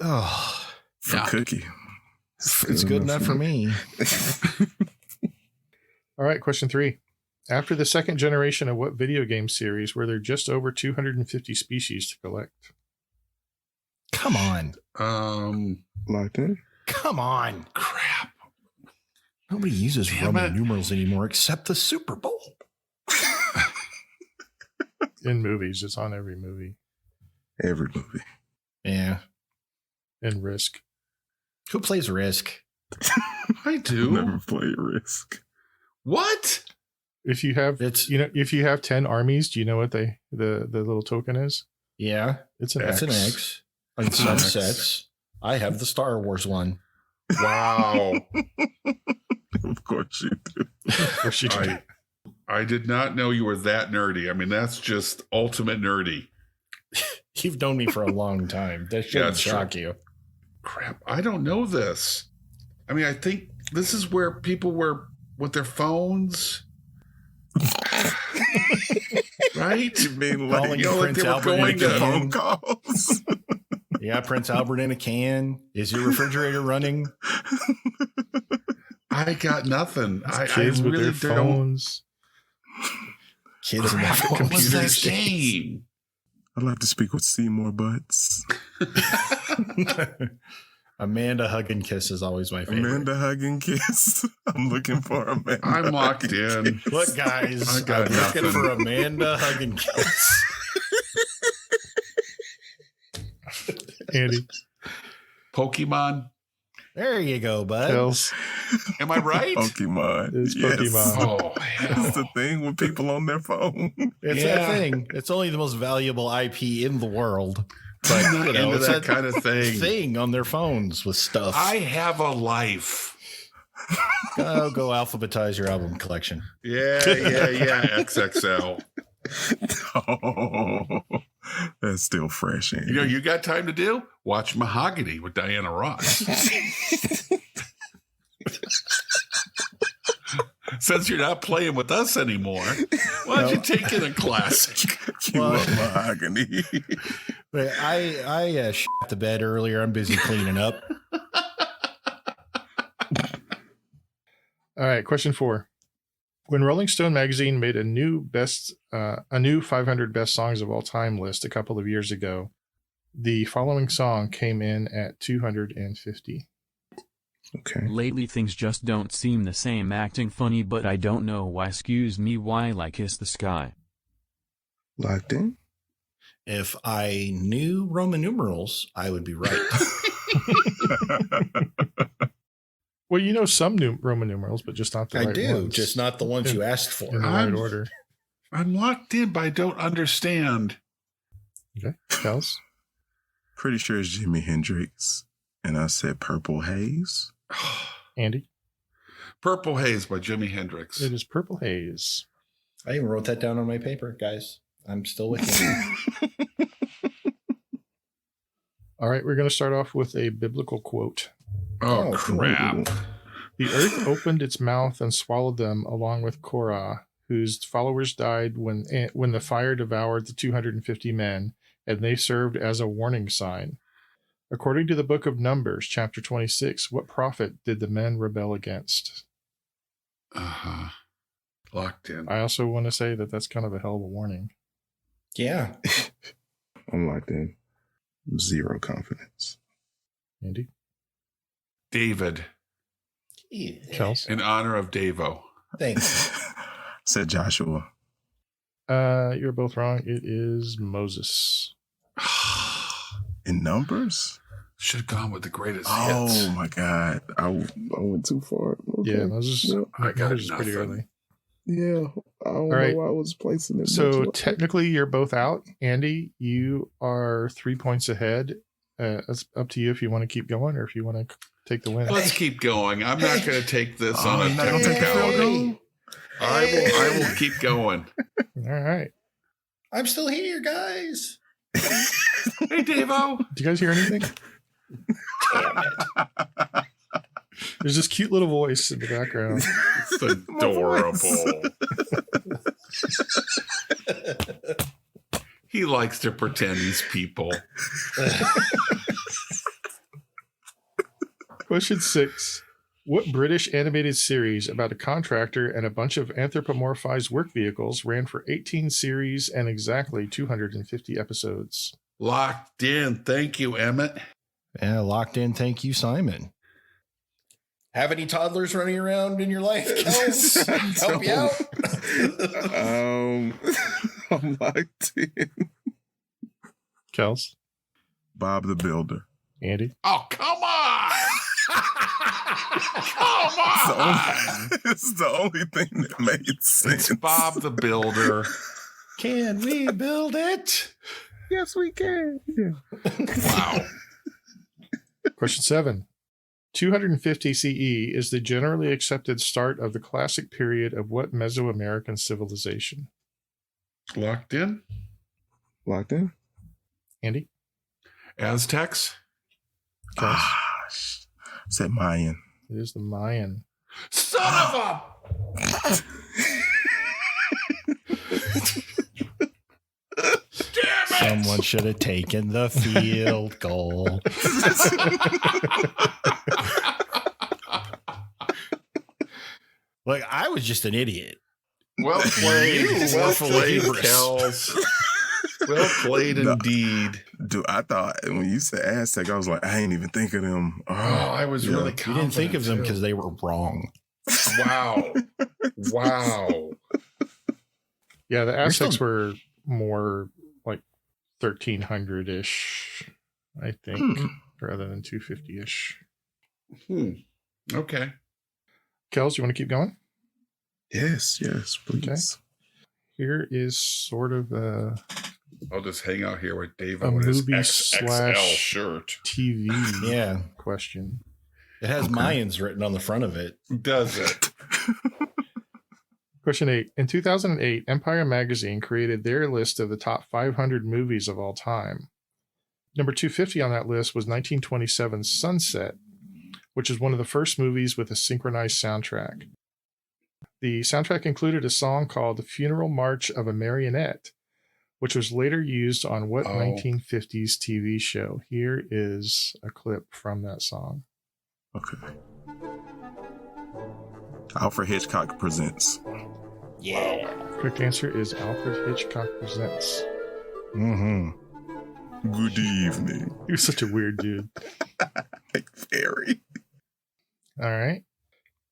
For Cookie. It's good enough for me. All right, question 3. After the second generation of what video game series were there just over 250 species to collect? Come on. Locked in? Come on. Crap. Nobody uses Damn Roman it. numerals anymore except the Super Bowl. In movies, it's on every movie. Every movie. Yeah. And Risk. Who plays Risk? I do. Never played Risk. What? If you have, It's- if you have 10 armies, do you know what the little token is? Yeah. It's an That's X. an X. On some sets, I have the Star Wars one. Wow. Of course you do. Of course you do. I did not know you were that nerdy. I mean, that's just ultimate nerdy. You've known me for a long time. That shouldn't it's shock you. Crap. I don't know this. I mean, I think this is where people were with their phones. Right? You mean Calling like, you like Prince they were Albert going in a to can. phone calls? Yeah, Prince Albert in a can. Is your refrigerator running? I got nothing. I Kids with really their don't. phones. Kids in Crap, the what was that computers. game? I'd like to speak with Seymour Butts. Amanda Hug and Kiss is always my favorite. Amanda Hug and Kiss. I'm looking for Amanda. I'm locked Hug and in. Kiss. Look, guys, I got I'm looking nothing. for Amanda Hug and Kiss. Andy. Pokemon. There you go, bud. Tells. Am I right? Pokemon. It's Pokemon. Oh, hell. It's the thing with people on their phone. It's Yeah. that thing. It's only the most valuable IP in the world. But I'm not into it's that kind of thing. thing on their phones with stuff. I have a life. Go alphabetize your album collection. Yeah, XXL. Oh, that's still fresh. Andy. You know, you got time to do? Watch Mahogany with Diana Ross. Since you're not playing with us anymore, why don't you take in a classic? You love Mahogany. But I shit the bed earlier. I'm busy cleaning up. All right, question 4. When Rolling Stone magazine made a new 500 best songs of all time list a couple of years ago, the following song came in at 250. Okay. Lately things just don't seem the same, acting funny but I don't know why, excuse me while I kiss the sky. Locked in? If I knew Roman numerals, I would be right. Well, you know some Roman numerals, but just not the I right do, ones. just not the ones you asked in for. the right order. I'm locked in, but I don't understand. Okay, Kels? Pretty sure it's Jimi Hendrix. And I said Purple Haze. Andy? Purple Haze by Jimi Hendrix. It is Purple Haze. I even wrote that down on my paper, guys. I'm still with you. All right, we're going to start off with a biblical quote. Oh, crap. The earth opened its mouth and swallowed them, along with Korah, whose followers died when the fire devoured the 250 men, and they served as a warning sign. According to the book of Numbers, chapter 26, what prophet did the men rebel against? Uh-huh. Locked in. I also want to say that that's kind of a hell of a warning. Yeah. I'm locked in. Zero confidence. Andy? David, Kels? in honor of Davo. Thanks. Said Joshua. You're both wrong. It is Moses. In Numbers? Should have gone with the greatest Oh hits. my God. I went too far. Okay. Yeah, Moses. Yeah. I got Moses is pretty nothing. early. Yeah. I don't All right. know why I was placing it. So much lower. technically, you're both out. Andy, you are 3 points ahead. It's up to you if you want to keep going or if you want to take the win. Let's keep going. I'm not going to take this Oh, on a you're not gonna take the technicality. field goal? I will keep going. All right. I'm still here, guys. Hey, Davo. Do you guys hear anything? Damn it. There's this cute little voice in the background. It's adorable. He likes to pretend he's people. Question 6. What British animated series about a contractor and a bunch of anthropomorphized work vehicles ran for 18 series and exactly 250 episodes? Locked in. Thank you, Emmett. Yeah, locked in. Thank you, Simon. Have any toddlers running around in your life, Kels? Help you out? I'm locked in. Kels? Bob the Builder. Andy? Oh, come on. Come on. It's the only thing that made sense. It's Bob the Builder. Can we build it? Yes, we can. Wow. Question 7. 250 CE is the generally accepted start of the classic period of what Mesoamerican civilization? Locked in. Locked in? Andy? Aztecs. Said Mayan. It is the Mayan. Son of a... Damn it! Someone should have taken the field goal. Look, I was just an idiot. Well played. Well played, Kels. Well played indeed. Dude, I thought when you said Aztec, I was like, I ain't even think of them. Oh, I was really You confident. didn't think of them too. because they were wrong. Wow. Wow. Yeah, the Aztecs still- were more like 1300-ish, I think, rather than 250-ish. Okay. Kels, you want to keep going? Yes, please. Here is sort of a I'll just hang out here with David A with his movie XXL slash- shirt. TV Yeah. question. It has Okay. Mayans written on the front of it. Does it? Question 8. In 2008, Empire Magazine created their list of the top 500 movies of all time. Number 250 on that list was 1927's Sunset, which is one of the first movies with a synchronized soundtrack. The soundtrack included a song called The Funeral March of a Marionette, which was later used on what 1950s TV show? Here is a clip from that song. Okay. Alfred Hitchcock Presents. Yeah. Correct answer is Alfred Hitchcock Presents. Mm-hmm. Good evening. He was such a weird dude. Like, very. All right.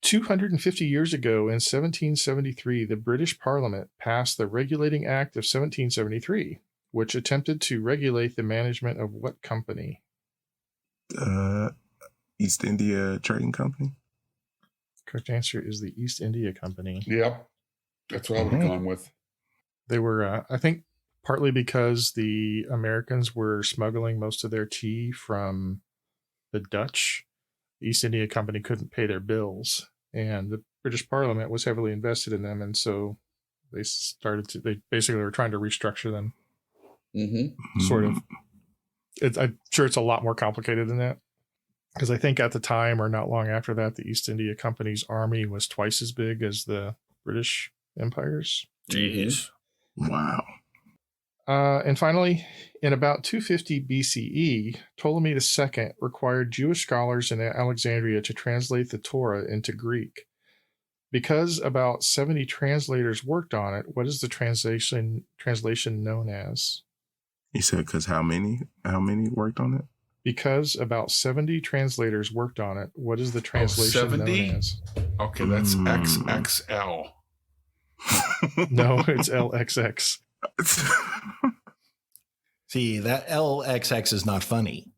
250 years ago in 1773, the British Parliament passed the Regulating Act of 1773, which attempted to regulate the management of what company? East India Trading Company. Correct answer is the East India Company. Yep. That's what I would have gone with. They were, I think, partly because the Americans were smuggling most of their tea from the Dutch. The East India Company couldn't pay their bills, and the British Parliament was heavily invested in them, and so they basically were trying to restructure them. Mm-hmm. Sort of. I'm sure it's a lot more complicated than that. Because I think at the time or not long after that, the East India Company's army was twice as big as the British Empire's. Jeez. Wow. And finally, in about 250 BCE, Ptolemy II required Jewish scholars in Alexandria to translate the Torah into Greek. Because about 70 translators worked on it, what is the translation known as? You said because how many worked on it? Because about 70 translators worked on it, what is the translation 70? known as? Okay, that's XXL. No, it's LXX. See, that LXX is not funny.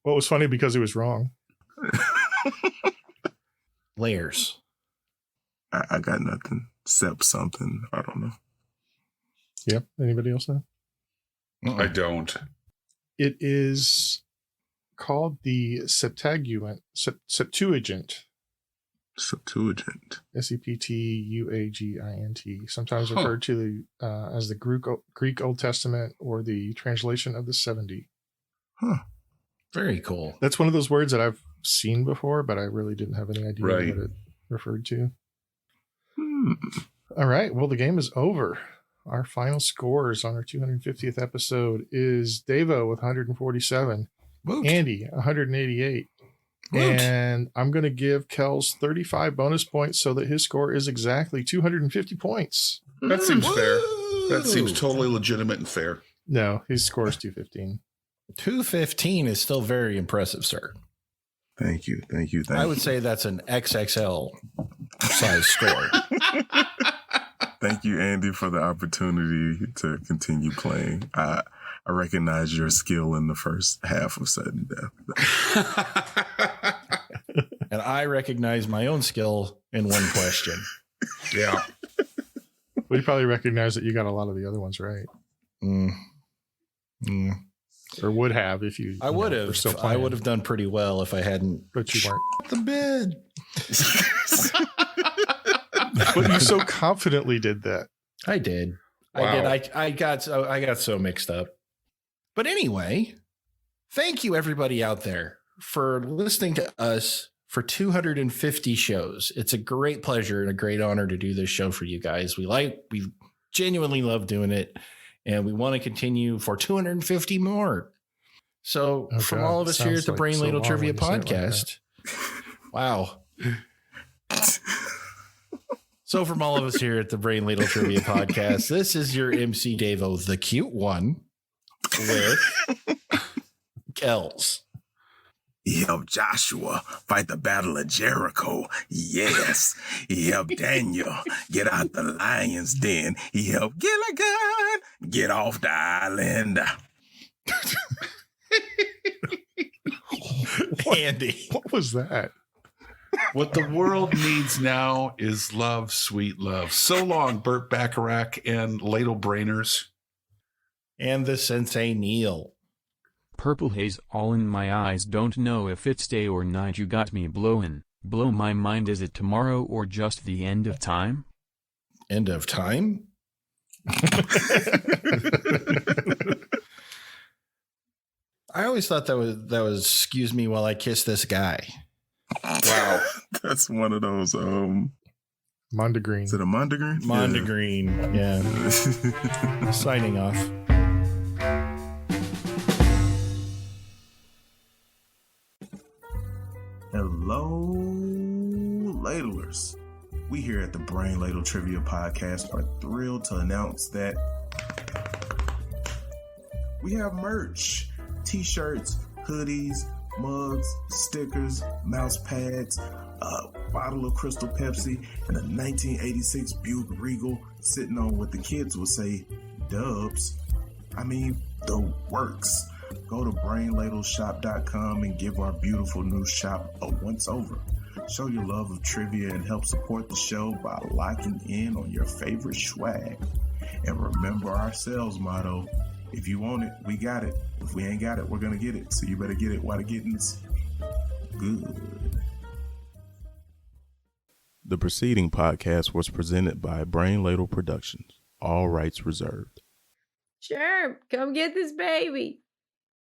Well, it was funny because it was wrong. Layers. I got nothing except something. I don't know. Yep. Anybody else know? I don't. It is called the Septuagint, Septuagint. Septuagint, sometimes referred to as the Greek Old Testament or the translation of the 70. Huh. Very cool. That's one of those words that I've seen before, but I really didn't have any idea Right. what it referred to. All right. Well, the game is over. Our final scores on our 250th episode is Devo with 147, Woot. Andy 188, Woot. and I'm going to give Kels 35 bonus points so that his score is exactly 250 points. That seems fair. That Woo. seems totally legitimate and fair. No, his score is 215. 215 is still very impressive, sir. Thank you. I would say that's an XXL size score. Thank you, Andy, for the opportunity to continue playing. I recognize your skill in the first half of Sudden Death. And I recognize my own skill in one question. Yeah. Well, you probably recognize that you got a lot of the other ones right. Or would have if you. I would have. I would have done pretty well if I hadn't. But you weren't. The bid. But you so confidently did that. I did. Wow. I did. I got so mixed up. But anyway, thank you everybody out there for listening to us for 250 shows. It's a great pleasure and a great honor to do this show for you guys. We genuinely love doing it, and we want to continue for 250 more. So from all of us here at the Brain Ladle Trivia Podcast, wow. So from all of us here at the Brain Ladle Trivia Podcast, this is your MC Davo, the cute one, with Kels. He helped Joshua fight the Battle of Jericho. Yes. He helped Daniel get out the lion's den. He helped Gilligan get off the island. Andy. What was that? What the world needs now is love, sweet love. So long, Burt Bacharach and Ladle Brainers. And the Sensei Neil. Purple haze all in my eyes, don't know if it's day or night, you got me blowin'. Blow my mind, is it tomorrow or just the end of time? End of time? I always thought that was excuse me while I kiss this guy. Wow. That's one of those Mondegreen. Is it a Mondegreen? Mondegreen, yeah. Signing off. Hello, ladlers. We here at the Brain Ladle Trivia Podcast are thrilled to announce that we have merch, t-shirts, hoodies, mugs, stickers, mouse pads, a bottle of Crystal Pepsi, and a 1986 Buick Regal sitting on what the kids would say, dubs. I mean, the works. Go to brainladleshop.com and give our beautiful new shop a once over. Show your love of trivia and help support the show by locking in on your favorite swag. And remember our sales motto, if you want it, we got it. If we ain't got it, we're going to get it. So you better get it while the getting's good. The preceding podcast was presented by Brain Ladle Productions. All rights reserved. Sure, come get this baby.